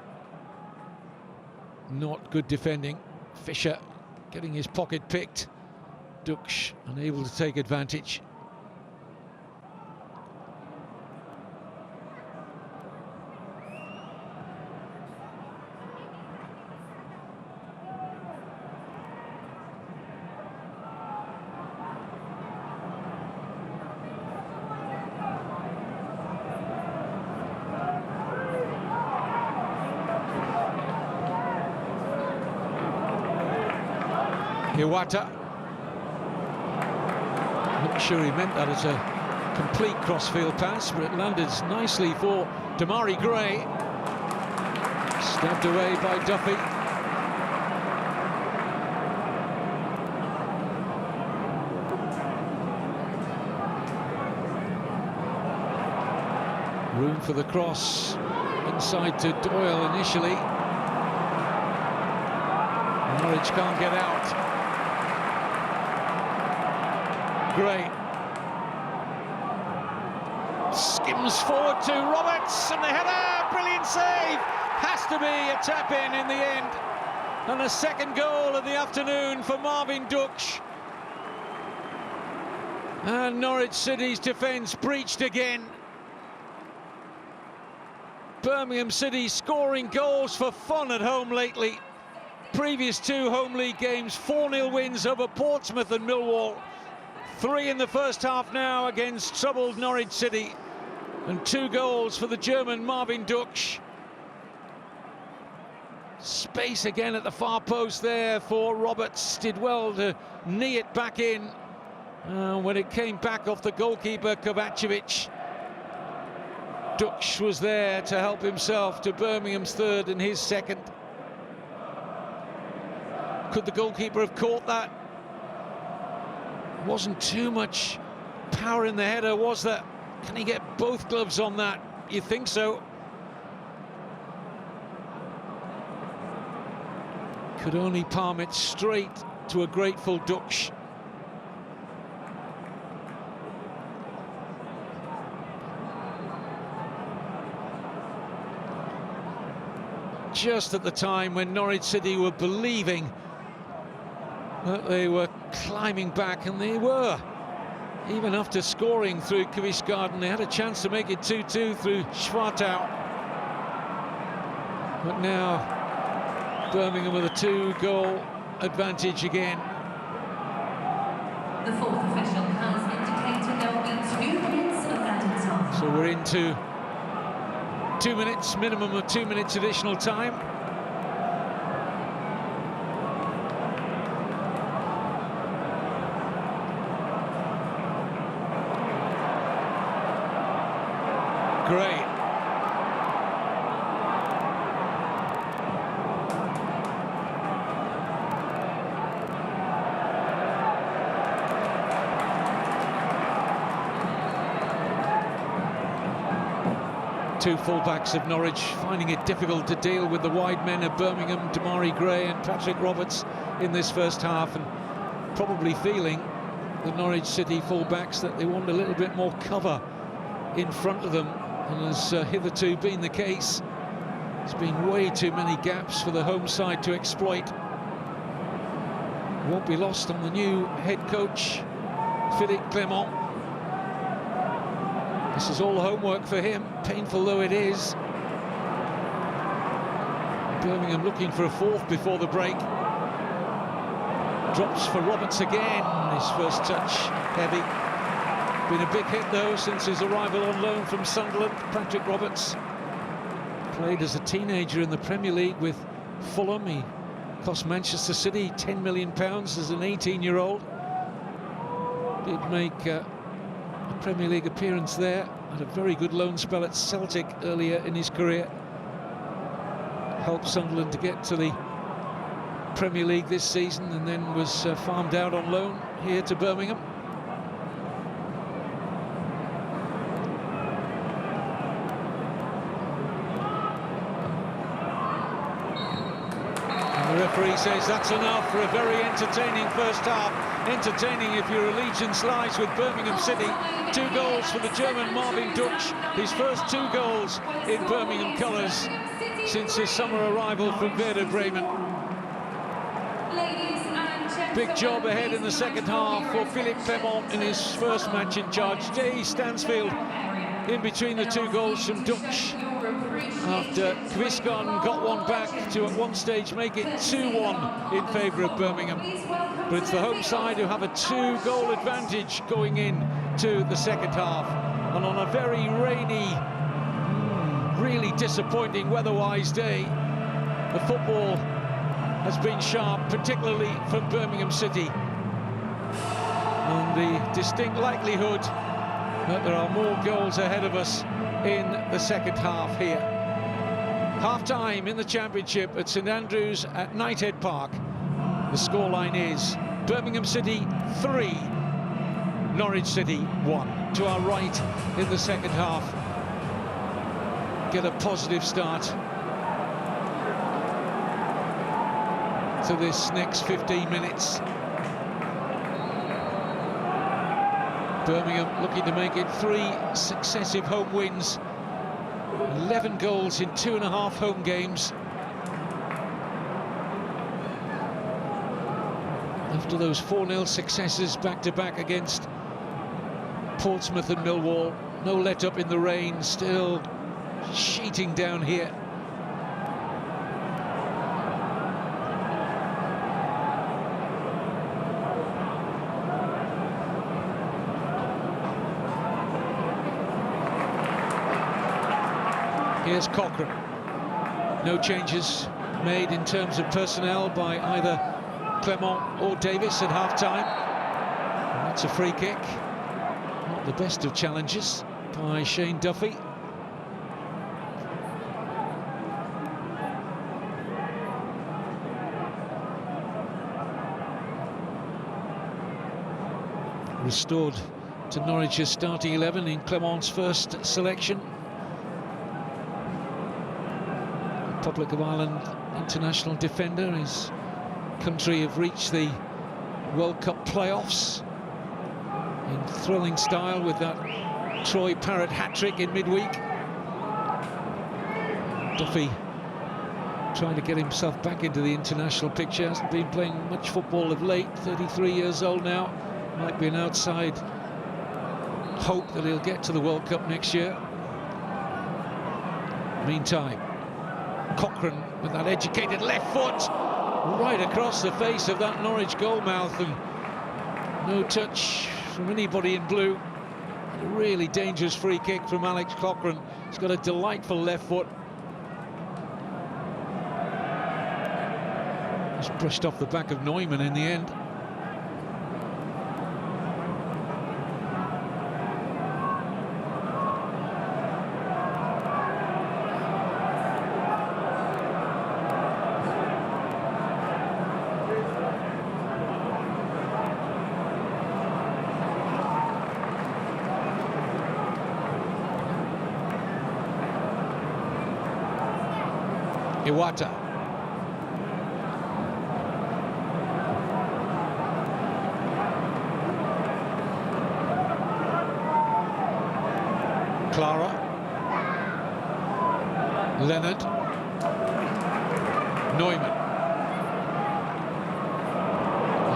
not good defending. Fisher getting his pocket picked. Dux unable to take advantage. Iwata. Not sure he meant that as a complete crossfield pass, but it landed nicely for Damari Gray. Stabbed away by Duffy. Room for the cross. Inside to Doyle initially. Norwich can't get out. Gray skims forward to Roberts, and the header, brilliant save, has to be a tap-in the end, and a second goal of the afternoon for Marvin Dux. And Norwich City's defence breached again. Birmingham City scoring goals for fun at home lately. Previous two home league games, 4-0 wins over Portsmouth and Millwall. 3 in the first half now against troubled Norwich City, and 2 goals for the German Marvin Dux. Space again at the far post there for Roberts. Did well to knee it back in when it came back off the goalkeeper Kovacevic. Dux was there to help himself to Birmingham's third and his second. Could the goalkeeper have caught that? Wasn't too much power in the header, was there? Can he get both gloves on that? You think so? Could only palm it straight to a grateful Dux. Just at the time when Norwich City were believing that they were climbing back, and they were. Even after scoring through Kvisgaarden, they had a chance to make it 2-2 through Schwartau. But now Birmingham with a 2-goal advantage again. The fourth official has indicated there will be 2 minutes of added time. So we're into 2 minutes, minimum of 2 minutes additional time. Great. Two fullbacks of Norwich finding it difficult to deal with the wide men of Birmingham, Damari Gray and Patrick Roberts in this first half, and probably feeling, the Norwich City fullbacks, that they want a little bit more cover in front of them than has hitherto been the case. There's been way too many gaps for the home side to exploit. Won't be lost on the new head coach, Philippe Clement. This is all homework for him, painful though it is. Birmingham looking for a fourth before the break. Drops for Roberts again, his first touch heavy. Been a big hit though since his arrival on loan from Sunderland. Patrick Roberts played as a teenager in the Premier League with Fulham. He cost Manchester City £10 million as an 18-year-old. Did make a Premier League appearance there. Had a very good loan spell at Celtic earlier in his career. Helped Sunderland to get to the Premier League this season, and then was farmed out on loan here to Birmingham. Referee says that's enough for a very entertaining first half. Entertaining if your allegiance lies with Birmingham City. 2 goals for the German Marvin Duksch, his first 2 goals in Birmingham colours since his summer arrival from Werder Bremen. Big job ahead in the second half for Philippe Clement in his first match in charge. Jay Stansfield in between the 2 goals from Duksch, after Quiscon got one back to at one stage make it 2-1 in favour of Birmingham. But it's the home side who have a 2-goal advantage going in to the second half. And on a very rainy, really disappointing weather-wise day, the football has been sharp, particularly for Birmingham City. And the distinct likelihood that there are more goals ahead of us in the second half here. Half-time in the Championship at St Andrews at Knighthead Park. The scoreline is Birmingham City 3, Norwich City 1. To our right in the second half. Get a positive start to this next 15 minutes. Birmingham looking to make it 3 successive home wins. 11 goals in 2.5 home games. After those 4-0 successes back-to-back against Portsmouth and Millwall. No let-up in the rain, still sheeting down here. Here's Cochrane. No changes made in terms of personnel by either Clement or Davis at half-time. That's a free kick. Not the best of challenges by Shane Duffy. Restored to Norwich's starting 11 in Clement's first selection. Republic of Ireland international defender. His country have reached the World Cup playoffs in thrilling style with that Troy Parrott hat-trick in midweek. Duffy trying to get himself back into the international picture. Hasn't been playing much football of late. 33 years old now. Might be an outside hope that he'll get to the World Cup next year. Meantime, Cochrane with that educated left foot right across the face of that Norwich goalmouth, and no touch from anybody in blue. A really dangerous free kick from Alex Cochrane. He's got a delightful left foot. Just brushed off the back of Neumann in the end. Iwata. Clara. Leonard. Neumann.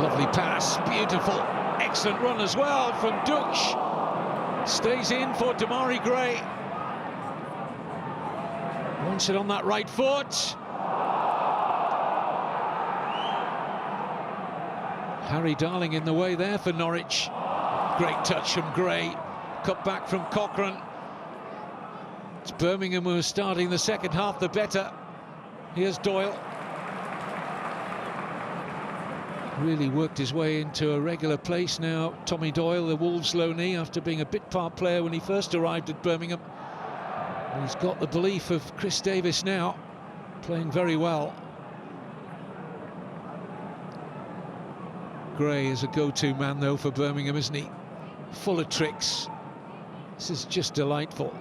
Lovely pass, beautiful, excellent run as well from Duksch. Stays in for Damari Gray. Wants it on that right foot. Harry Darling in the way there for Norwich. Great touch from Gray. Cut back from Cochrane. It's Birmingham who are starting the second half the better. Here's Doyle. Really worked his way into a regular place now. Tommy Doyle, the Wolves loanee, after being a bit-part player when he first arrived at Birmingham. He's got the belief of Chris Davis now, playing very well. Gray is a go-to man, though, for Birmingham, isn't he? Full of tricks. This is just delightful.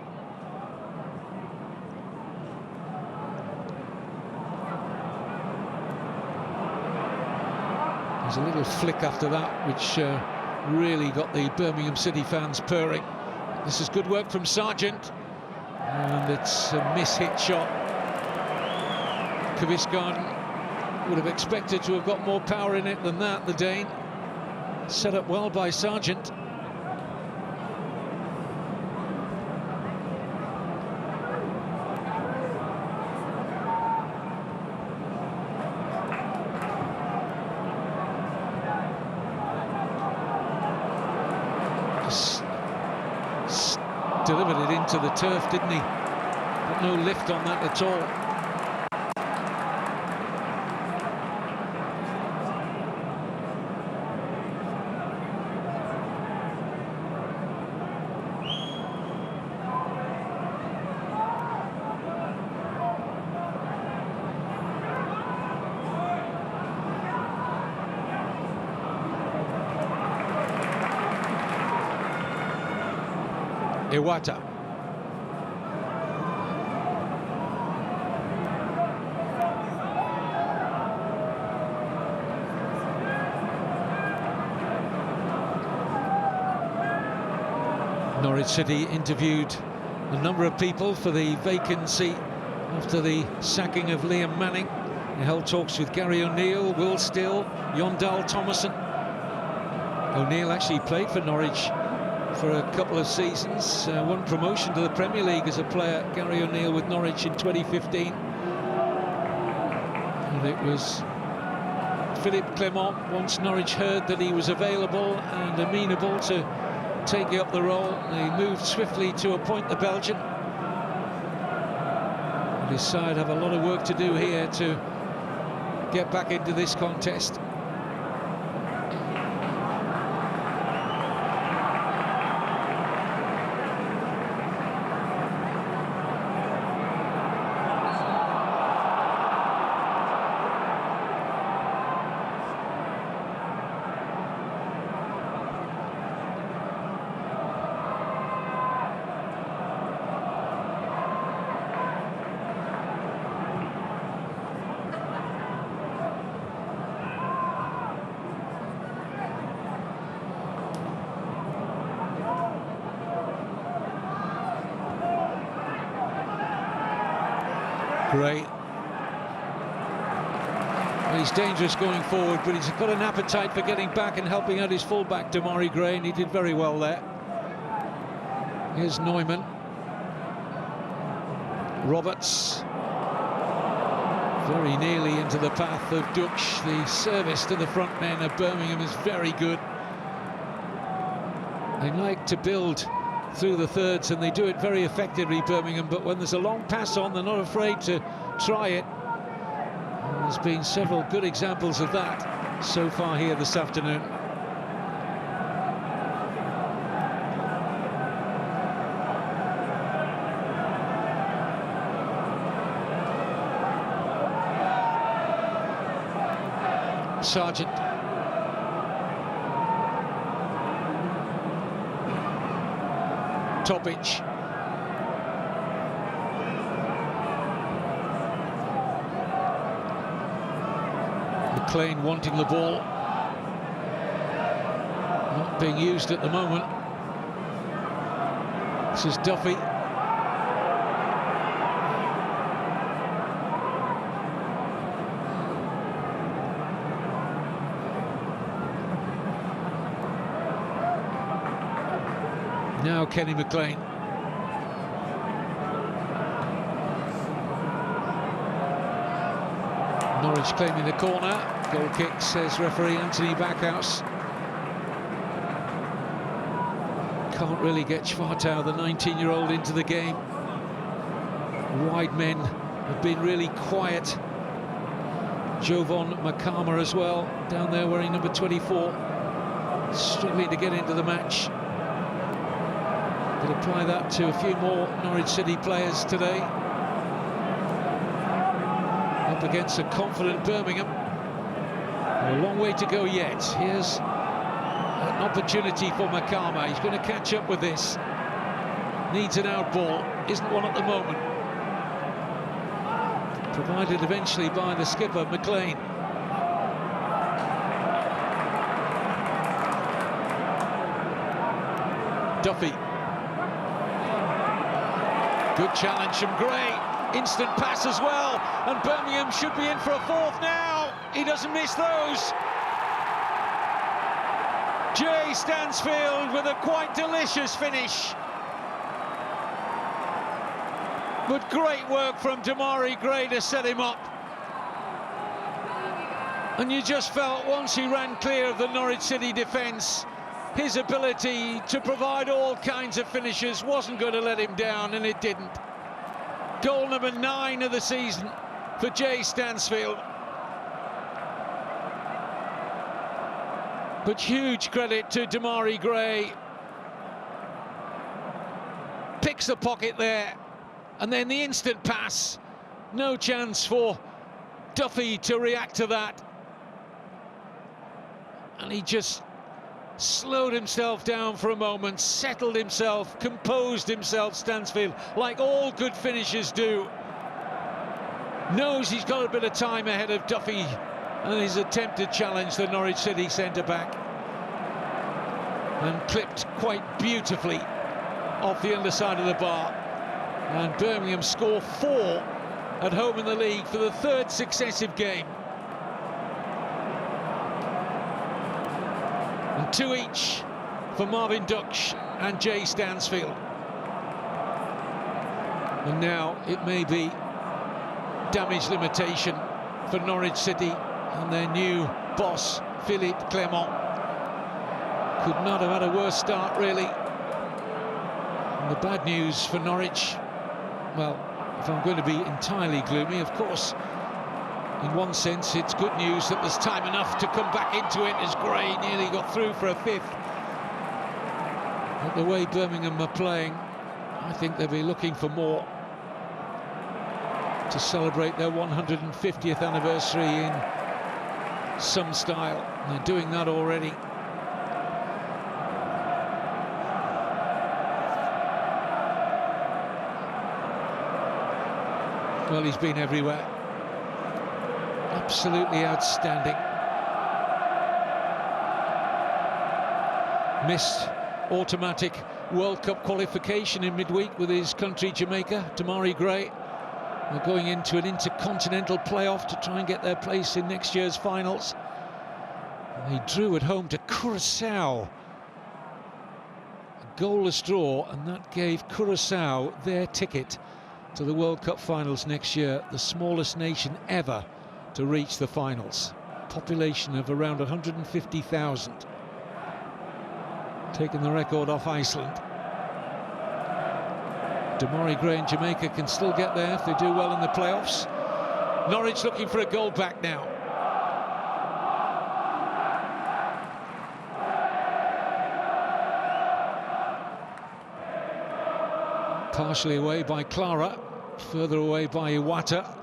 There's a little flick after that, which really got the Birmingham City fans purring. This is good work from Sargent, and it's a miss-hit shot. Kvisgaard would have expected to have got more power in it than that, the Dane. Set up well by Sargent. Delivered it into the turf, didn't he? Got no lift on that at all. Iwata. Norwich City interviewed a number of people for the vacancy after the sacking of Liam Manning. They held talks with Gary O'Neill, Will Still, Yondal Thomason. O'Neill actually played for Norwich for a couple of seasons, won promotion to the Premier League as a player, Gary O'Neill, with Norwich in 2015. And it was Philippe Clement, once Norwich heard that he was available and amenable to taking up the role, they moved swiftly to appoint the Belgian. And his side have a lot of work to do here to get back into this contest. Gray. Well, he's dangerous going forward, but he's got an appetite for getting back and helping out his fullback, Damari Gray, and he did very well there. Here's Neumann. Roberts. Very nearly into the path of Dutch. The service to the front men of Birmingham is very good. They like to build through the thirds, and they do it very effectively, Birmingham, but when there's a long pass on, they're not afraid to try it. And there's been several good examples of that so far here this afternoon. Sargent. Topic. McLean wanting the ball. Not being used at the moment. This is Duffy. Now Kenny McLean. Norwich claiming the corner. Goal kick, says referee Anthony Backhouse. Can't really get Schwartau, the 19-year-old, into the game. Wide men have been really quiet. Jovan Makama as well, down there wearing number 24. Struggling to get into the match. Could apply that to a few more Norwich City players today. Up against a confident Birmingham. A long way to go yet. Here's an opportunity for Makama. He's going to catch up with this. Needs an out ball. Isn't one at the moment. Provided eventually by the skipper, McLean. Duffy. Good challenge from Gray. Instant pass as well. And Birmingham should be in for a fourth now. He doesn't miss those. Jay Stansfield with a quite delicious finish. But great work from Damari Gray to set him up. And you just felt once he ran clear of the Norwich City defence, his ability to provide all kinds of finishes wasn't going to let him down, and it didn't. Goal number 9 of the season for Jay Stansfield. But huge credit to Damari Gray. Picks the pocket there, and then the instant pass. No chance for Duffy to react to that. And he just slowed himself down for a moment, settled himself, composed himself, Stansfield, like all good finishers do. Knows he's got a bit of time ahead of Duffy and his attempt to challenge the Norwich City centre-back. And clipped quite beautifully off the underside of the bar. And Birmingham score 4 at home in the league for the 3rd successive game. And 2 each for Marvin Duksh and Jay Stansfield. And now it may be damage limitation for Norwich City and their new boss, Philippe Clement. Could not have had a worse start, really. And the bad news for Norwich, well, if I'm going to be entirely gloomy, of course, in one sense, it's good news that there's time enough to come back into it, as Gray nearly got through for a 5th. But the way Birmingham are playing, I think they'll be looking for more to celebrate their 150th anniversary in some style. And they're doing that already. Well, he's been everywhere. Absolutely outstanding. Missed automatic World Cup qualification in midweek with his country Jamaica. Damari Gray are going into an intercontinental playoff to try and get their place in next year's finals. They drew at home to Curaçao. A goalless draw, and that gave Curaçao their ticket to the World Cup finals next year, the smallest nation ever to reach the finals. Population of around 150,000. Taking the record off Iceland. Damari Gray and Jamaica can still get there if they do well in the playoffs. Norwich looking for a goal back now. Partially away by Clara, further away by Iwata.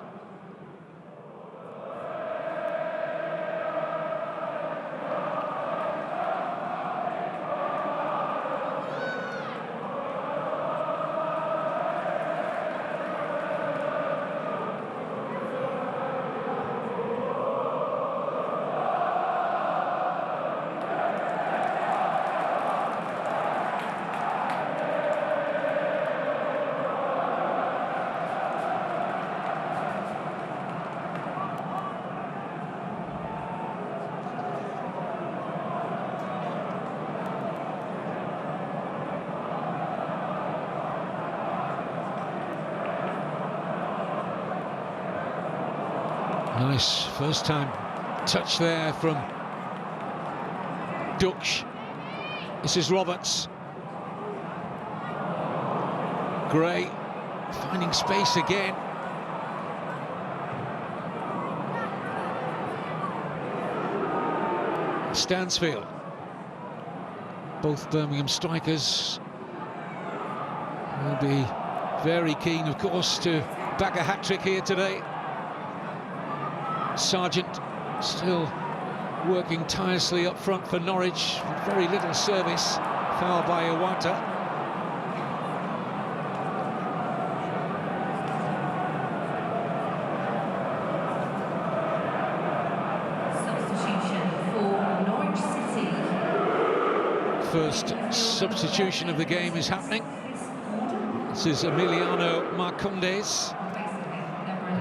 Nice first time touch there from Duksh. This is Roberts. Gray finding space again. Stansfield. Both Birmingham strikers will be very keen, of course, to back a hat-trick here today. Sargent still working tirelessly up front for Norwich, with very little service. Foul by Iwata. Substitution for Norwich City. First substitution of the game is happening. This is Emiliano Marcondes,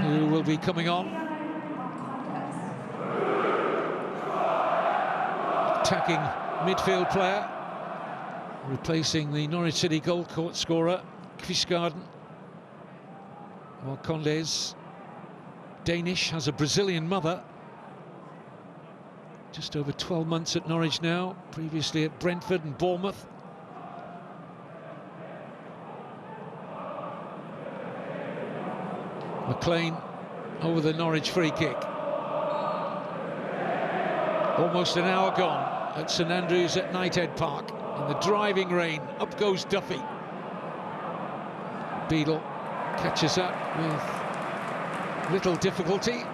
who will be coming on. Attacking midfield player, replacing the Norwich City goal scorer, Kvistgaarden. Marcondes, Danish, has a Brazilian mother. Just over 12 months at Norwich now, previously at Brentford and Bournemouth. McLean over the Norwich free kick. Almost an hour gone at St Andrews at Knighthead Park. In the driving rain, up goes Duffy. Beadle catches up with little difficulty.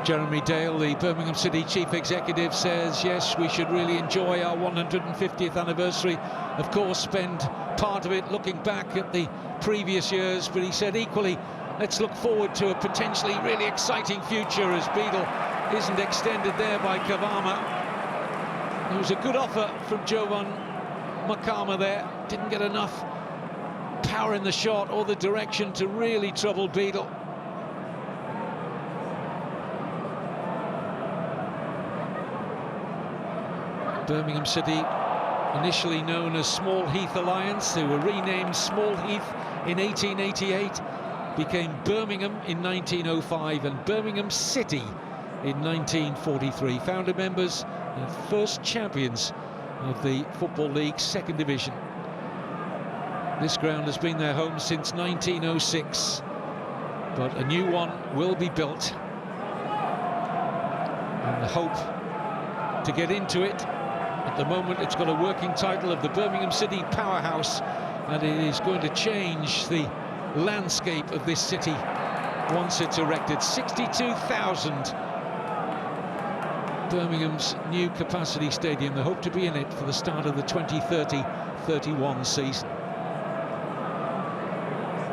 Jeremy Dale, the Birmingham City chief executive, says yes, we should really enjoy our 150th anniversary. Of course, spend part of it looking back at the previous years, but he said equally, let's look forward to a potentially really exciting future, as Beadle isn't extended there by Kavama. There was a good offer from Jovan Makama there, didn't get enough power in the shot or the direction to really trouble Beadle. Birmingham City, initially known as Small Heath Alliance, they were renamed Small Heath in 1888, became Birmingham in 1905 and Birmingham City in 1943. Founder members and first champions of the Football League Second Division. This ground has been their home since 1906, but a new one will be built. And the hope to get into it. At the moment, it's got a working title of the Birmingham City Powerhouse, and it is going to change the landscape of this city once it's erected. 62,000. Birmingham's new capacity stadium. They hope to be in it for the start of the 2030-31 season.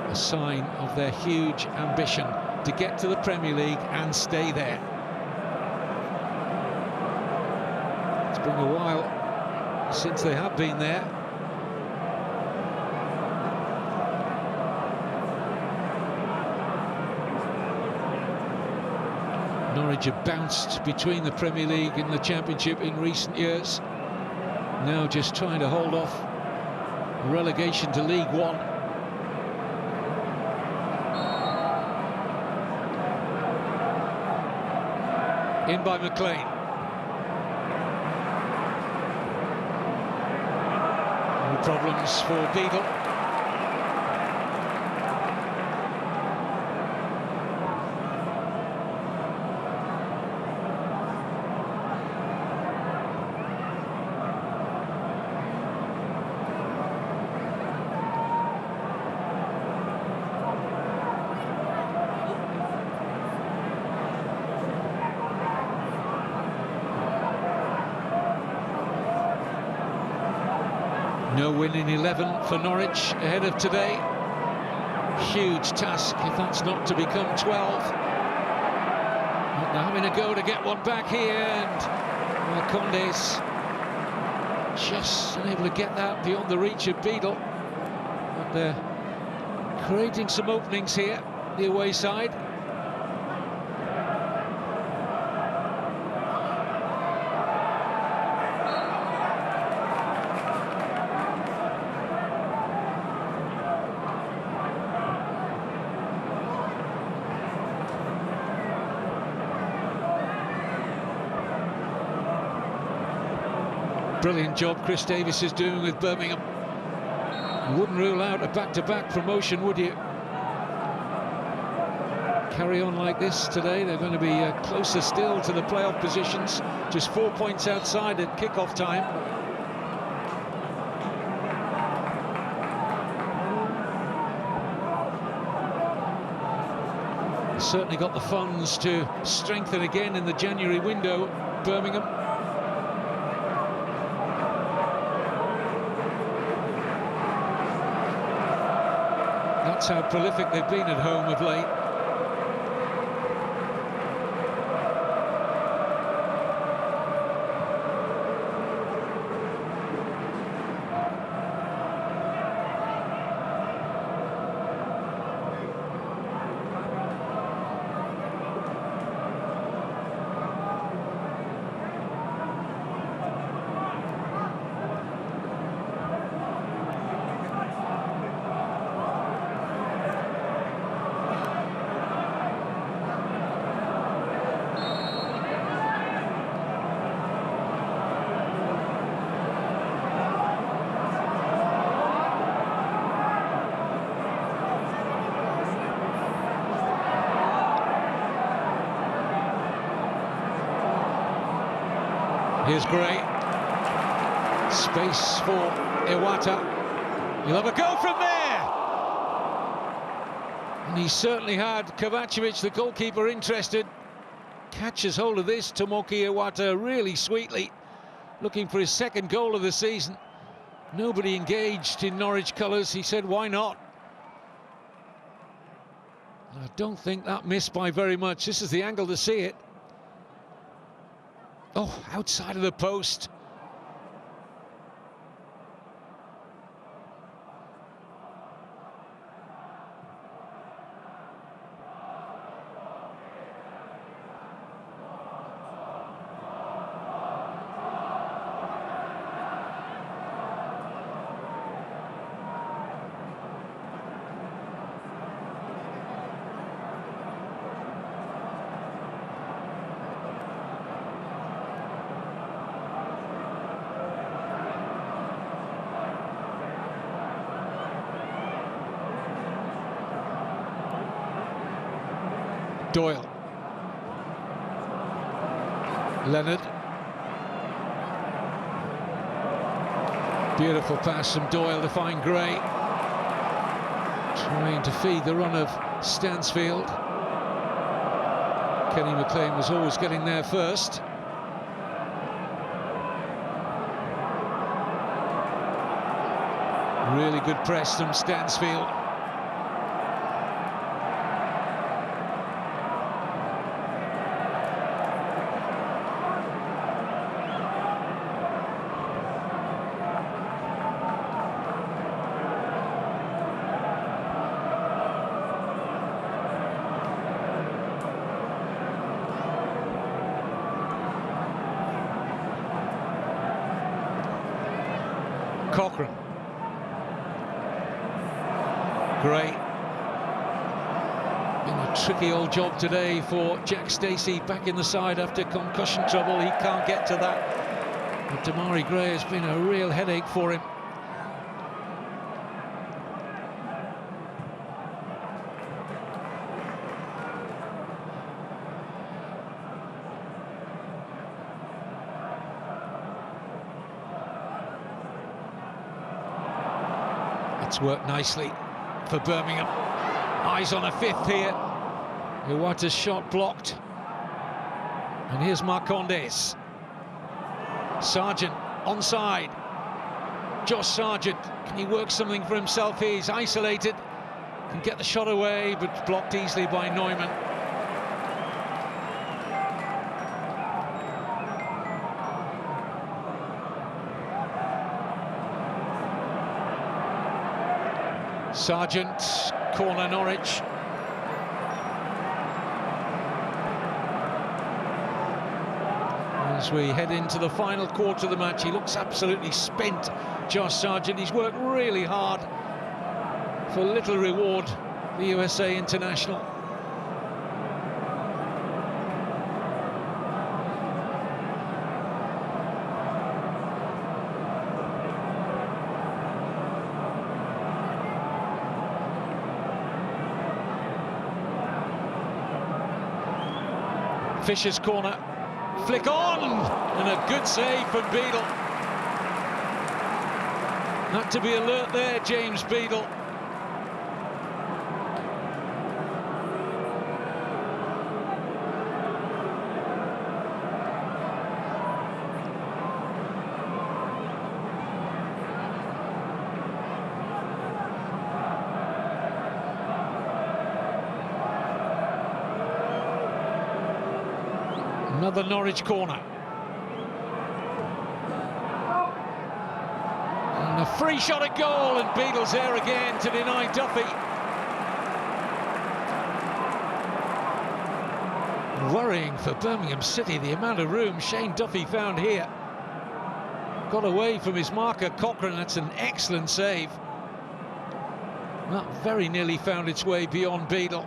A sign of their huge ambition to get to the Premier League and stay there. It's been a while since they have been there. Norwich have bounced between the Premier League and the Championship in recent years. Now just trying to hold off relegation to League One. In by McLean. Problems for Beadle. No win in 11 for Norwich ahead of today. Huge task if that's not to become 12. But they're having a go to get one back here, and Marcondes just unable to get that beyond the reach of Beadle. But they're creating some openings here, the away side. Brilliant job Chris Davis is doing with Birmingham. You wouldn't rule out a back-to-back promotion, would you? Carry on like this today, they're going to be closer still to the playoff positions, just 4 points outside at kick-off time. certainly got the funds to strengthen again in the January window, Birmingham. That's how prolific they've been at home of late. Here's Gray. Space for Iwata. He'll have a go from there. And he certainly had Kovacevic, the goalkeeper, interested. Catches hold of this, Tomoki Iwata, really sweetly. Looking for his second goal of the season. Nobody engaged in Norwich colours. He said, why not? I don't think that missed by very much. This is the angle to see it. Oh, outside of the post. Doyle. Leonard. Beautiful pass from Doyle to find Gray. Trying to feed the run of Stansfield. Kenny McLean was always getting there first. Really good press from Stansfield. Cochrane. Gray. Been a tricky old job today for Jack Stacey, back in the side after concussion trouble. He can't get to that. But Damari Gray has been a real headache for him. It's worked nicely for Birmingham. Eyes on a fifth here. Iwata's shot blocked. And here's Marcondes. Sargent onside. Josh Sargent, can he work something for himself here? He's isolated. Can get the shot away, but blocked easily by Neumann. Sargent, corner Norwich. As we head into the final quarter of the match, he looks absolutely spent, Josh Sargent. He's worked really hard for little reward, the USA international. Fisher's corner, flick on, and a good save from Beadle. Had to be alert there, James Beadle. Another Norwich corner. And a free shot at goal, and Beadle's there again to deny Duffy. Worrying for Birmingham City, the amount of room Shane Duffy found here. Got away from his marker, Cochrane. That's an excellent save. That very nearly found its way beyond Beadle.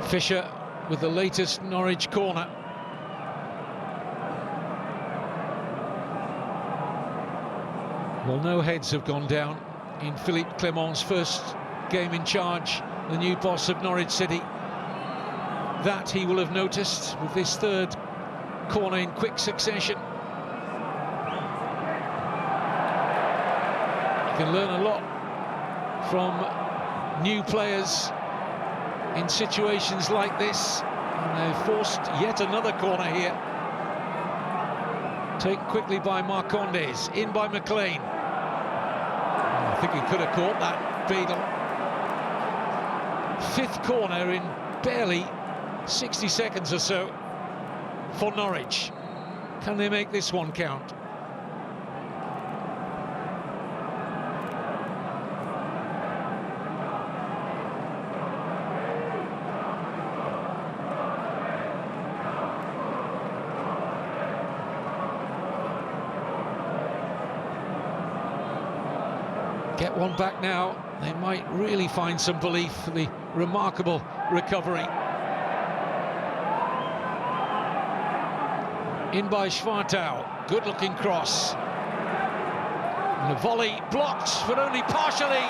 Fisher with the latest Norwich corner. Well, no heads have gone down in Philippe Clement's first game in charge, the new boss of Norwich City. That he will have noticed with this third corner in quick succession. You can learn a lot from new players in situations like this, and they've forced yet another corner here. Taken quickly by Marcondes, in by McLean. I think he could have caught that, Beadle. Fifth corner in barely 60 seconds or so for Norwich. Can they make this one count? Get one back now, they might really find some belief for the remarkable recovery. In by Schwartau, good-looking cross. And a volley blocked, but only partially.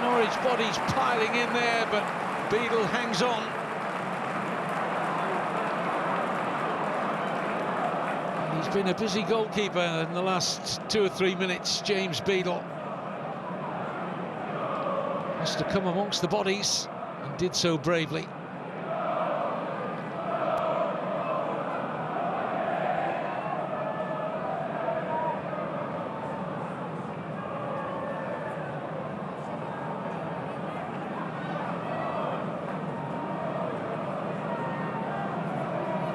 Norwich bodies piling in there, but Beadle hangs on. He's been a busy goalkeeper in the last 2 or 3 minutes, James Beadle. To come amongst the bodies, and did so bravely.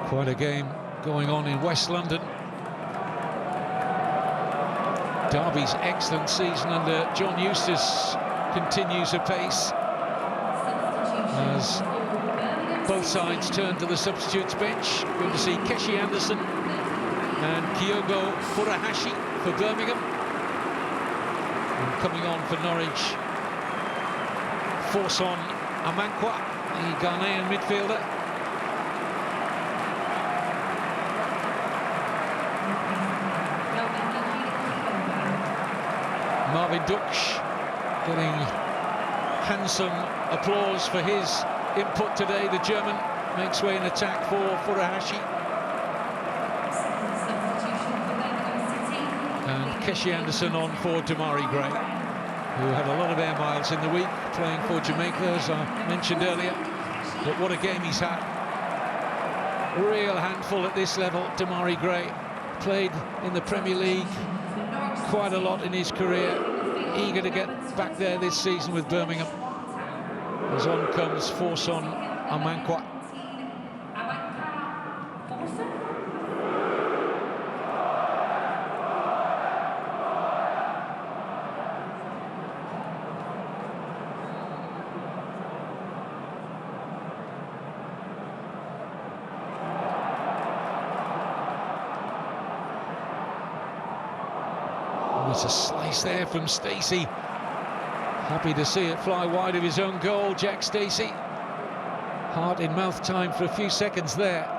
Quite a game going on in West London. Derby's excellent season under John Eustace continues apace as both sides turn to the substitutes bench. Going to see Keshi Anderson and Kyogo Furuhashi for Birmingham. And coming on for Norwich, Forson Amankwa, the Ghanaian midfielder. Marvin Duksch getting handsome applause for his input today. The German makes way in attack for Furuhashi. And Keshi Anderson on for Damari Gray, who had a lot of air miles in the week playing for Jamaica, as I mentioned earlier. But what a game he's had. Real handful at this level, Damari Gray. Played in the Premier League quite a lot in his career. Eager to get back there this season with Birmingham. As on comes Forson Amankwa. It's a slice there from Stacey. Happy to see it fly wide of his own goal, Jack Stacey. Heart in mouth time for a few seconds there.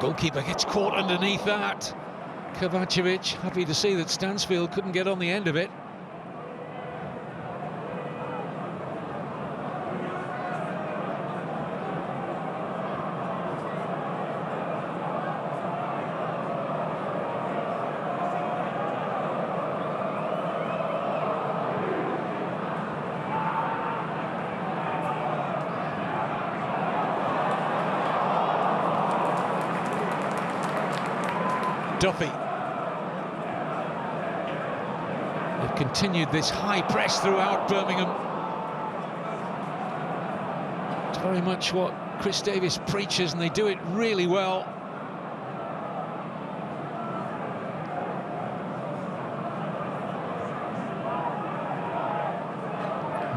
Goalkeeper gets caught underneath that. Kovacevic happy to see that Stansfield couldn't get on the end of it. Duffy. They've continued this high press throughout Birmingham. It's very much what Chris Davies preaches, and they do it really well.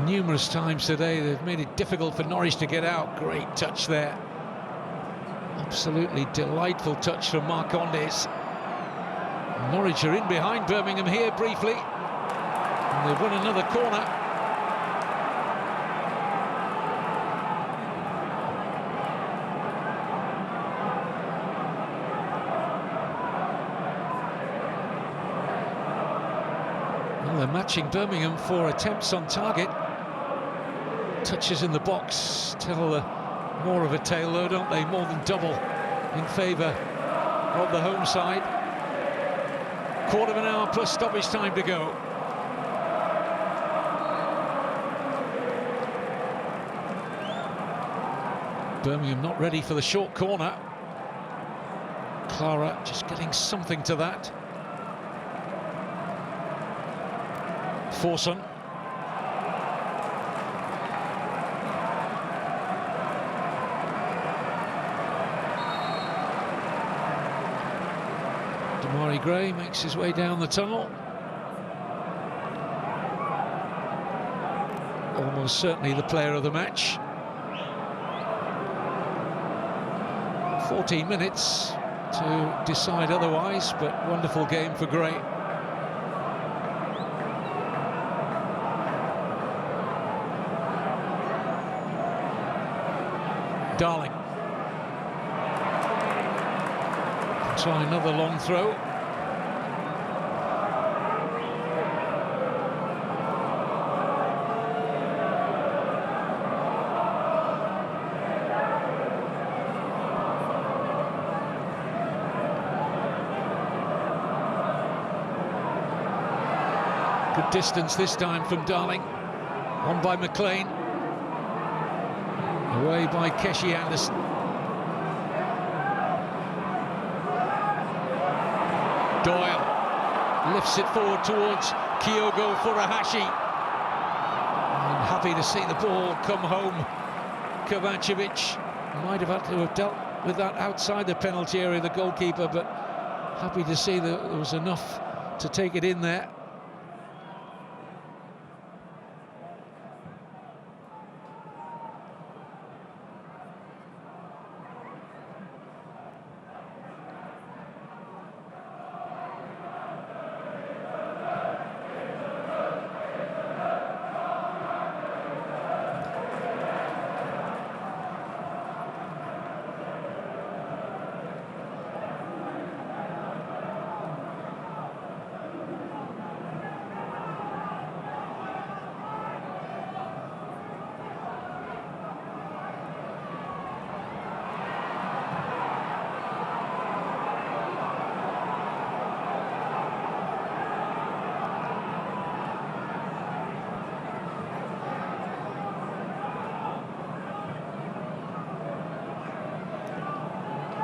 Numerous times today they've made it difficult for Norwich to get out. Great touch there. Absolutely delightful touch from Marcondes. Norwich are in behind Birmingham here briefly, and they've won another corner. Well, they're matching Birmingham for attempts on target. Touches in the box tell more of a tale though, don't they? More than double in favour of the home side. Quarter of an hour plus stoppage time to go. Birmingham not ready for the short corner. Clara just getting something to that. Forson. Damari Gray makes his way down the tunnel. Almost certainly the player of the match. 14 minutes to decide otherwise, but wonderful game for Gray. Darling. Try another long throw. Good distance this time from Darling. On by McLean. Away by Keshi Anderson. Doyle lifts it forward towards Kyogo Furuhashi. And happy to see the ball come home. Kovacevic might have had to have dealt with that outside the penalty area, the goalkeeper, but happy to see that there was enough to take it in there.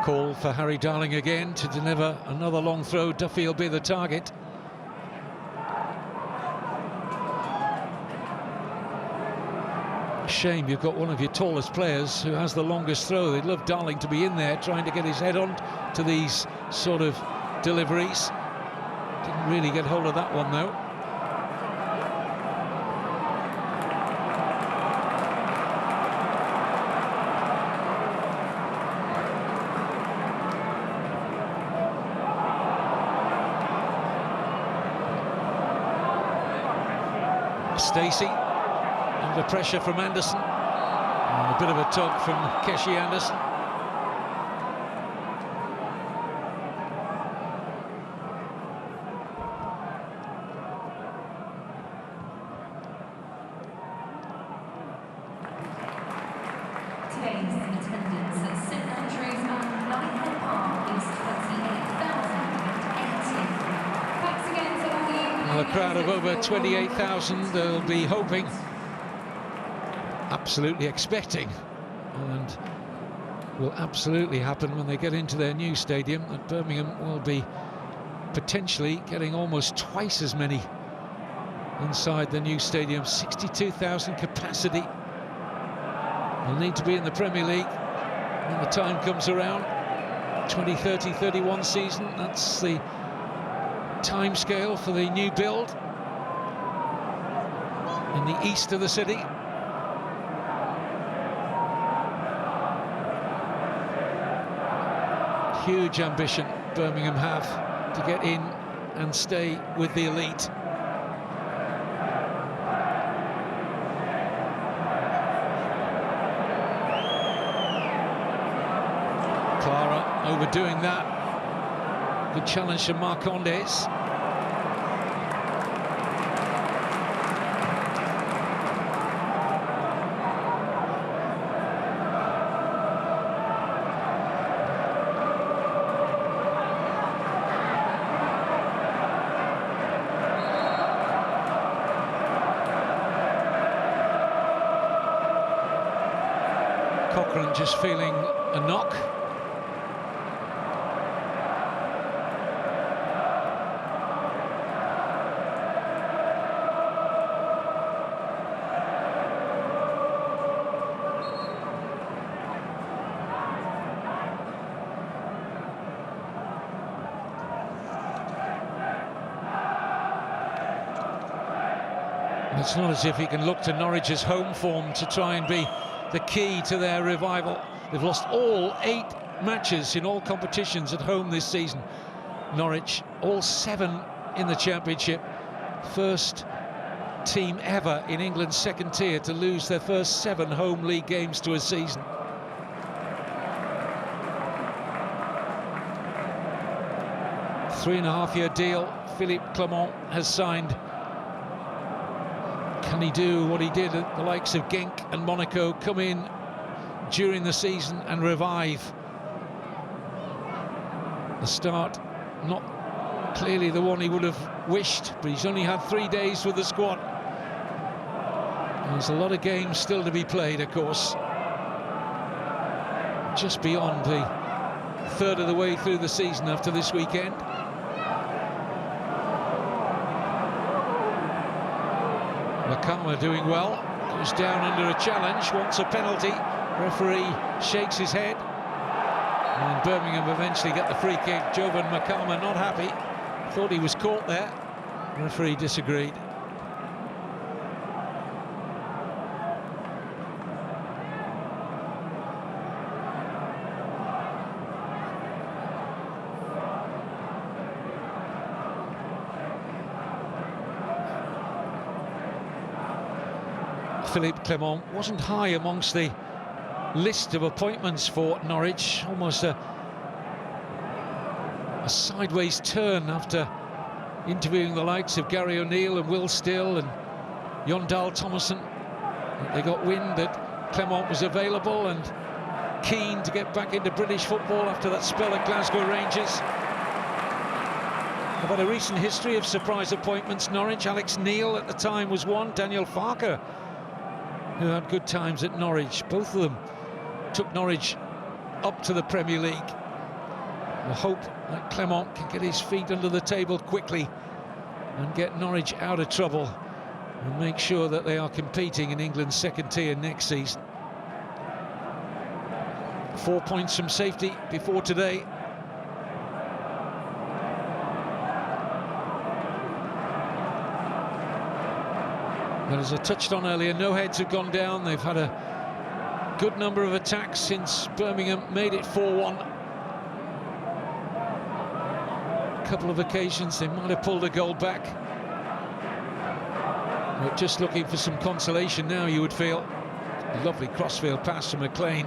Call for Harry Darling again to deliver another long throw. Duffy will be the target. Shame you've got one of your tallest players who has the longest throw. They'd love Darling to be in there trying to get his head on to these sort of deliveries. Didn't really get hold of that one though. Stacey under pressure from Anderson, and a bit of a tug from Keshi Anderson. crowd of over 28,000. They'll be hoping, absolutely expecting, and will absolutely happen when they get into their new stadium, that Birmingham will be potentially getting almost twice as many inside the new stadium. 62,000 capacity. They'll need to be in the Premier League when the time comes around. 2030-31 season, that's the time scale for the new build in the east of the city. Huge ambition Birmingham have to get in and stay with the elite. Clara overdoing that. Good challenge from Marcondes. Cochrane just feeling a knock. It's not as if he can look to Norwich's home form to try and be the key to their revival. They've lost all 8 matches in all competitions at home this season. Norwich, all 7 in the Championship. First team ever in England's second tier to lose their first 7 home league games to a season. Three-and-a-half-year deal Philippe Clement has signed. Can he do what he did at the likes of Genk and Monaco, come in during the season and revive? The start, not clearly the one he would have wished, but he's only had 3 days with the squad. And there's a lot of games still to be played, of course. Just beyond the third of the way through the season after this weekend. Makama doing well, goes down under a challenge, wants a penalty. Referee shakes his head, and Birmingham eventually get the free kick. Jovan Makama not happy, thought he was caught there. Referee disagreed. Philippe Clement wasn't high amongst the list of appointments for Norwich. Almost a sideways turn after interviewing the likes of Gary O'Neill and Will Still and Jon Dahl Tomasson. They got wind that Clement was available and keen to get back into British football after that spell at Glasgow Rangers. They've had a recent history of surprise appointments. Norwich, Alex Neil at the time was one. Daniel Farker, who had good times at Norwich. Both of them took Norwich up to the Premier League. We'll hope that Clement can get his feet under the table quickly and get Norwich out of trouble and make sure that they are competing in England's second tier next season. 4 points from safety before today. But as I touched on earlier, no heads have gone down. They've had a good number of attacks since Birmingham made it 4-1. A couple of occasions they might have pulled a goal back. But just looking for some consolation now, you would feel. A lovely crossfield pass from McLean.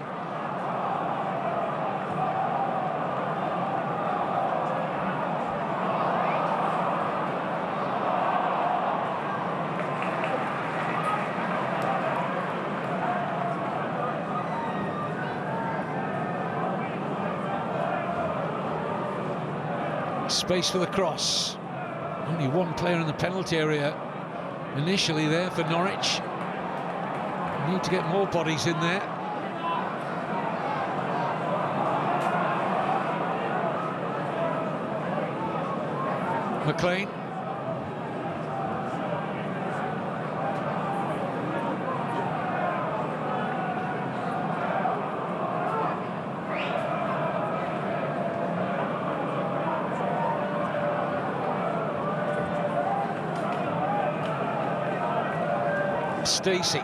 Space for the cross. Only one player in the penalty area initially there for Norwich. Need to get more bodies in there. McLean. Stacey.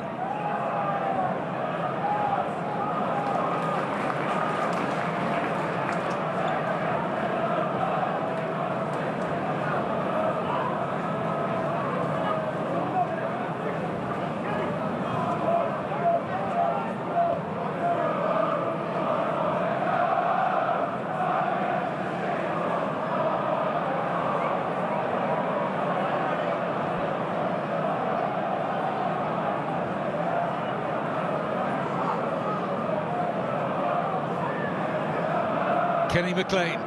Kenny McLean.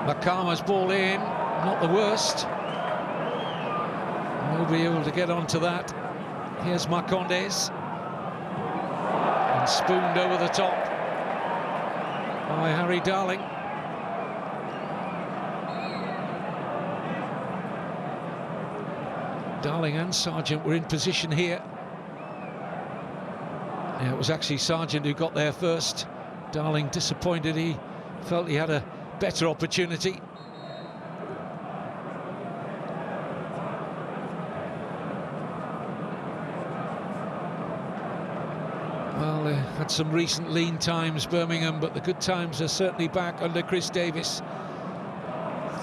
Makama's ball in, not the worst. We'll be able to get onto that. Here's Marcondes. And spooned over the top by Harry Darling. Darling and Sargent were in position here. Yeah, it was actually Sargent who got there first. Darling disappointed. He felt he had a better opportunity. Well, they had some recent lean times, Birmingham, but the good times are certainly back under Chris Davis.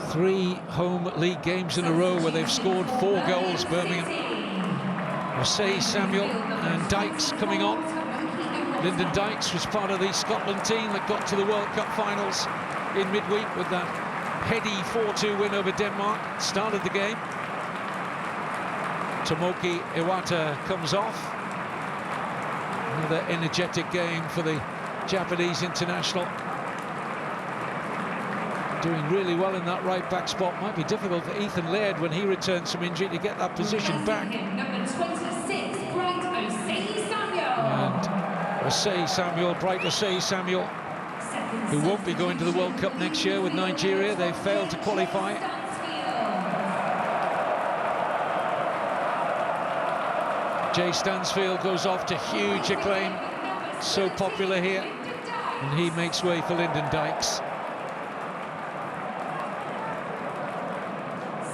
3 home league games in a row where they've scored 4 goals, Birmingham. Osei Samuel and Dykes coming on. Lyndon Dykes was part of the Scotland team that got to the World Cup finals in midweek with that heady 4-2 win over Denmark. Started the game. Tomoki Iwata comes off. Another energetic game for the Japanese international. Doing really well in that right back spot. Might be difficult for Ethan Laird when he returns from injury to get that position back. Number 26, Bright Osei Samuel. And Osei Samuel, Bright Osei Samuel, who won't be going to the World Cup next year with Nigeria. They failed to qualify. Jay Stansfield goes off to huge acclaim. So popular here. And he makes way for Lyndon Dykes.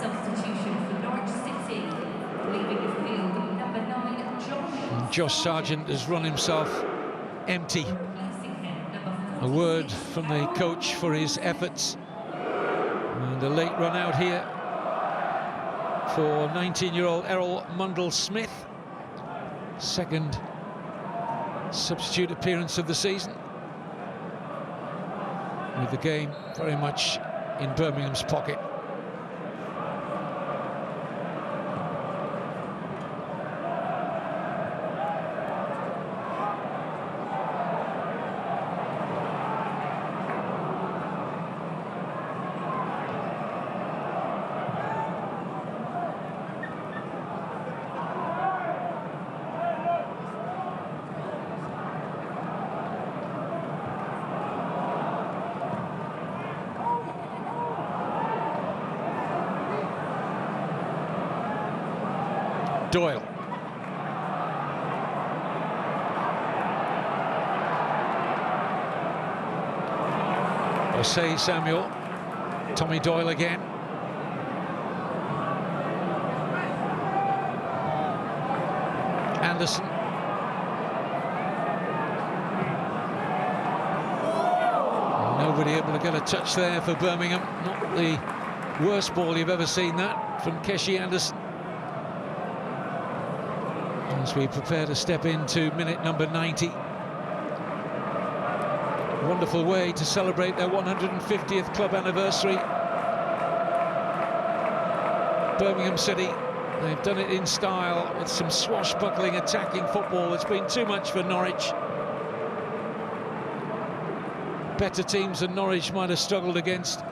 Substitution for Norwich City. Leaving the field, number 9, John. And Josh Sargent has run himself empty. A word from the coach for his efforts. And a late run out here for 19-year-old Errol Mundle-Smith. Second substitute appearance of the season. With the game very much in Birmingham's pocket. Doyle. Osei Samuel. Tommy Doyle again. Anderson. Nobody able to get a touch there for Birmingham. Not the worst ball you've ever seen that from Keshi Anderson. As we prepare to step into minute number 90. Wonderful way to celebrate their 150th club anniversary. Birmingham City, they've done it in style with some swashbuckling attacking football. It's been too much for Norwich. better teams than Norwich might have struggled against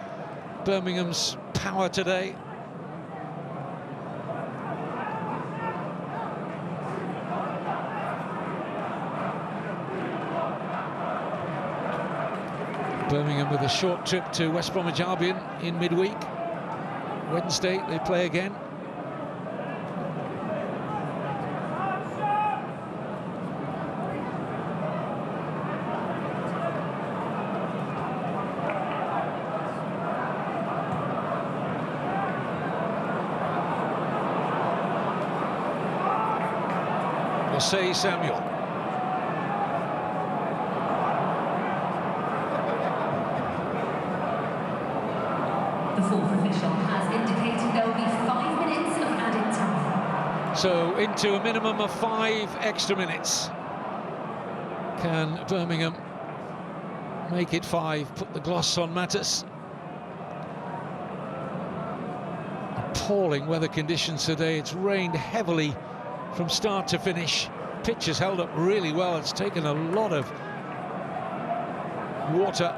Birmingham's power today. Birmingham with a short trip to West Bromwich Albion in midweek. Wednesday they play again. Say Samuel. The fourth official has indicated there will be 5 minutes of added time. So into a minimum of 5 extra minutes. Can Birmingham make it 5? Put the gloss on matters. Appalling weather conditions today. It's rained heavily from start to finish. Pitch has held up really well. It's taken a lot of water.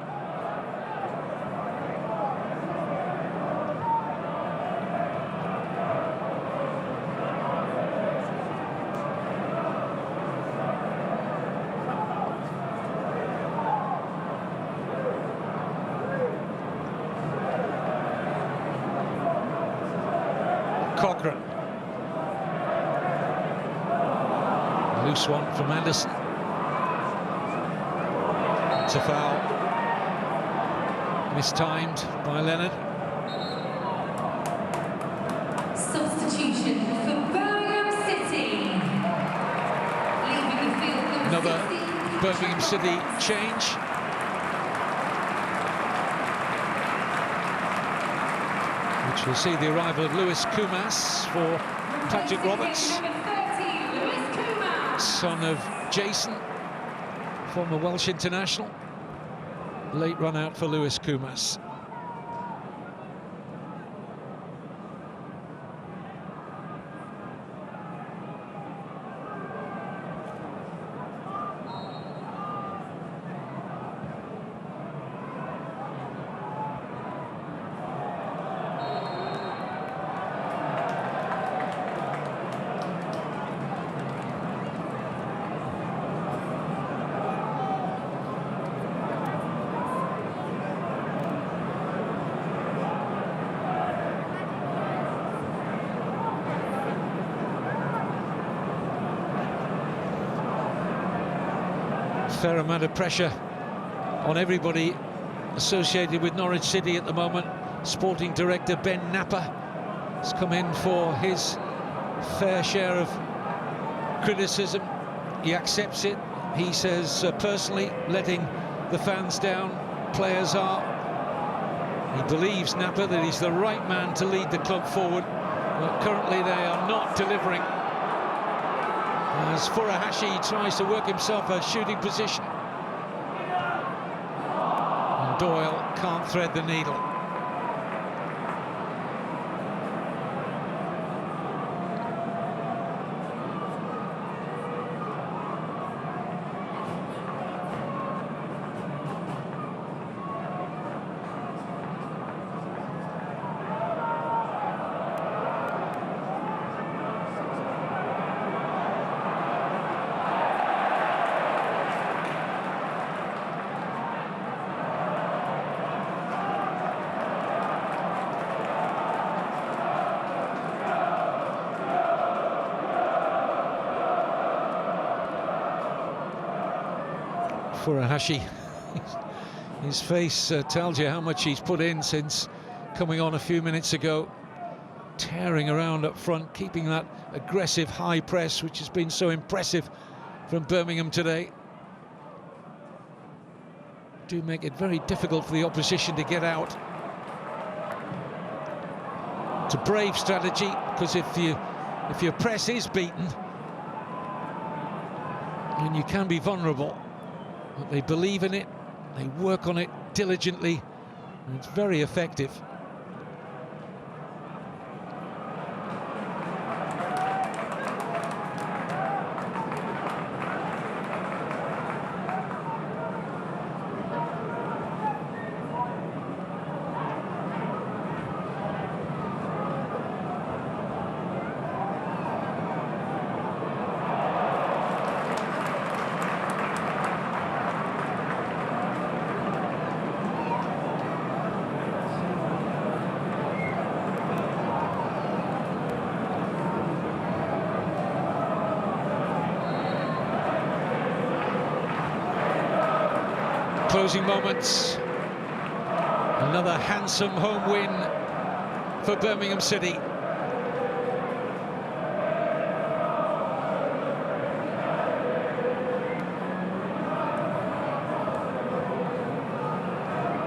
Cochrane. Loose one from Anderson. It's a foul. Mistimed by Leonard. Substitution for Birmingham City. Leaving the field. Another Birmingham City change. Which will see the arrival of Lewis Kumas for Patrick Roberts, son of Jason, former Welsh international. Late run out for Lewis Kumas. Fair amount of pressure on everybody associated with Norwich City at the moment. Sporting director Ben Napper has come in for his fair share of criticism. He accepts it. He says personally letting the fans down, players are. He believes, Napper, that he's the right man to lead the club forward, but currently they are not delivering. As Furuhashi tries to work himself a shooting position. And Doyle can't thread the needle. Furuhashi, his face tells you how much he's put in since coming on a few minutes ago, tearing around up front, keeping that aggressive high press which has been so impressive from Birmingham today. Do make it very difficult for the opposition to get out. It's a brave strategy, because if your press is beaten, then you can be vulnerable. But they believe in it, they work on it diligently, and it's very effective. Closing moments. Another handsome home win for Birmingham City.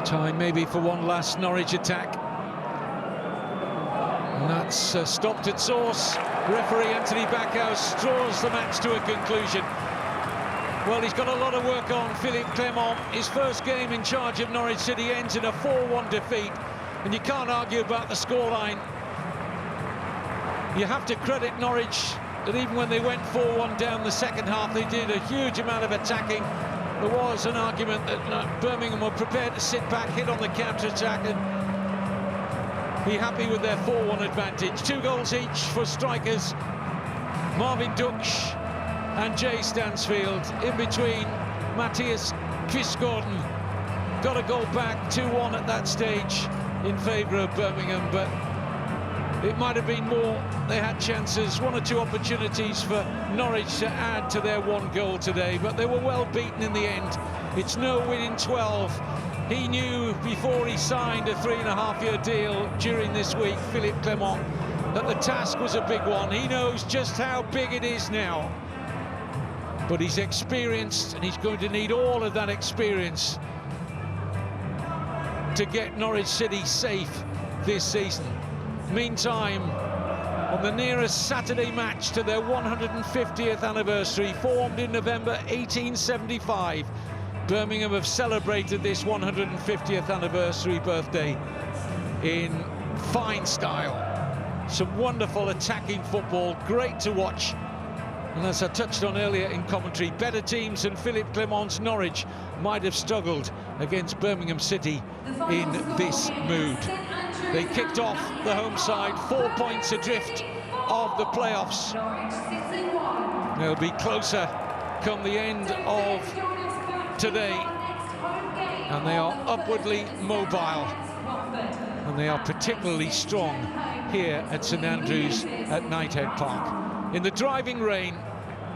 Time maybe for one last Norwich attack. And that's stopped at source. Referee Anthony Backhouse draws the match to a conclusion. Well, he's got a lot of work on, Philippe Clement. His first game in charge of Norwich City ends in a 4-1 defeat, and you can't argue about the scoreline. You have to credit Norwich that even when they went 4-1 down the second half, they did a huge amount of attacking. There was an argument that Birmingham were prepared to sit back, hit on the counter-attack, and be happy with their 4-1 advantage. 2 goals each for strikers Marvin Duksch and Jay Stansfield. In between, Matthias Quistgården got a goal back, 2-1 at that stage in favour of Birmingham, but it might have been more. They had chances, 1 or 2 opportunities for Norwich to add to their 1 goal today, but they were well beaten in the end. It's no win in 12. He knew before he signed a 3.5-year deal during this week, Philippe Clement, that the task was a big one. He knows just how big it is now. But he's experienced, and he's going to need all of that experience to get Norwich City safe this season. Meantime, on the nearest Saturday match to their 150th anniversary, formed in November 1875, Birmingham have celebrated this 150th anniversary birthday in fine style. Some wonderful attacking football, great to watch. And as I touched on earlier in commentary, better teams than Philippe Clement's Norwich might have struggled against Birmingham City in this mood. They kicked off the home side 4 points adrift of the playoffs. They'll be closer come the end of today, and they are upwardly mobile, and they are particularly strong here at St Andrews at Knighthead Park. In the driving rain,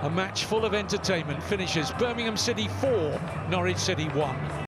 a match full of entertainment finishes Birmingham City 4, Norwich City 1.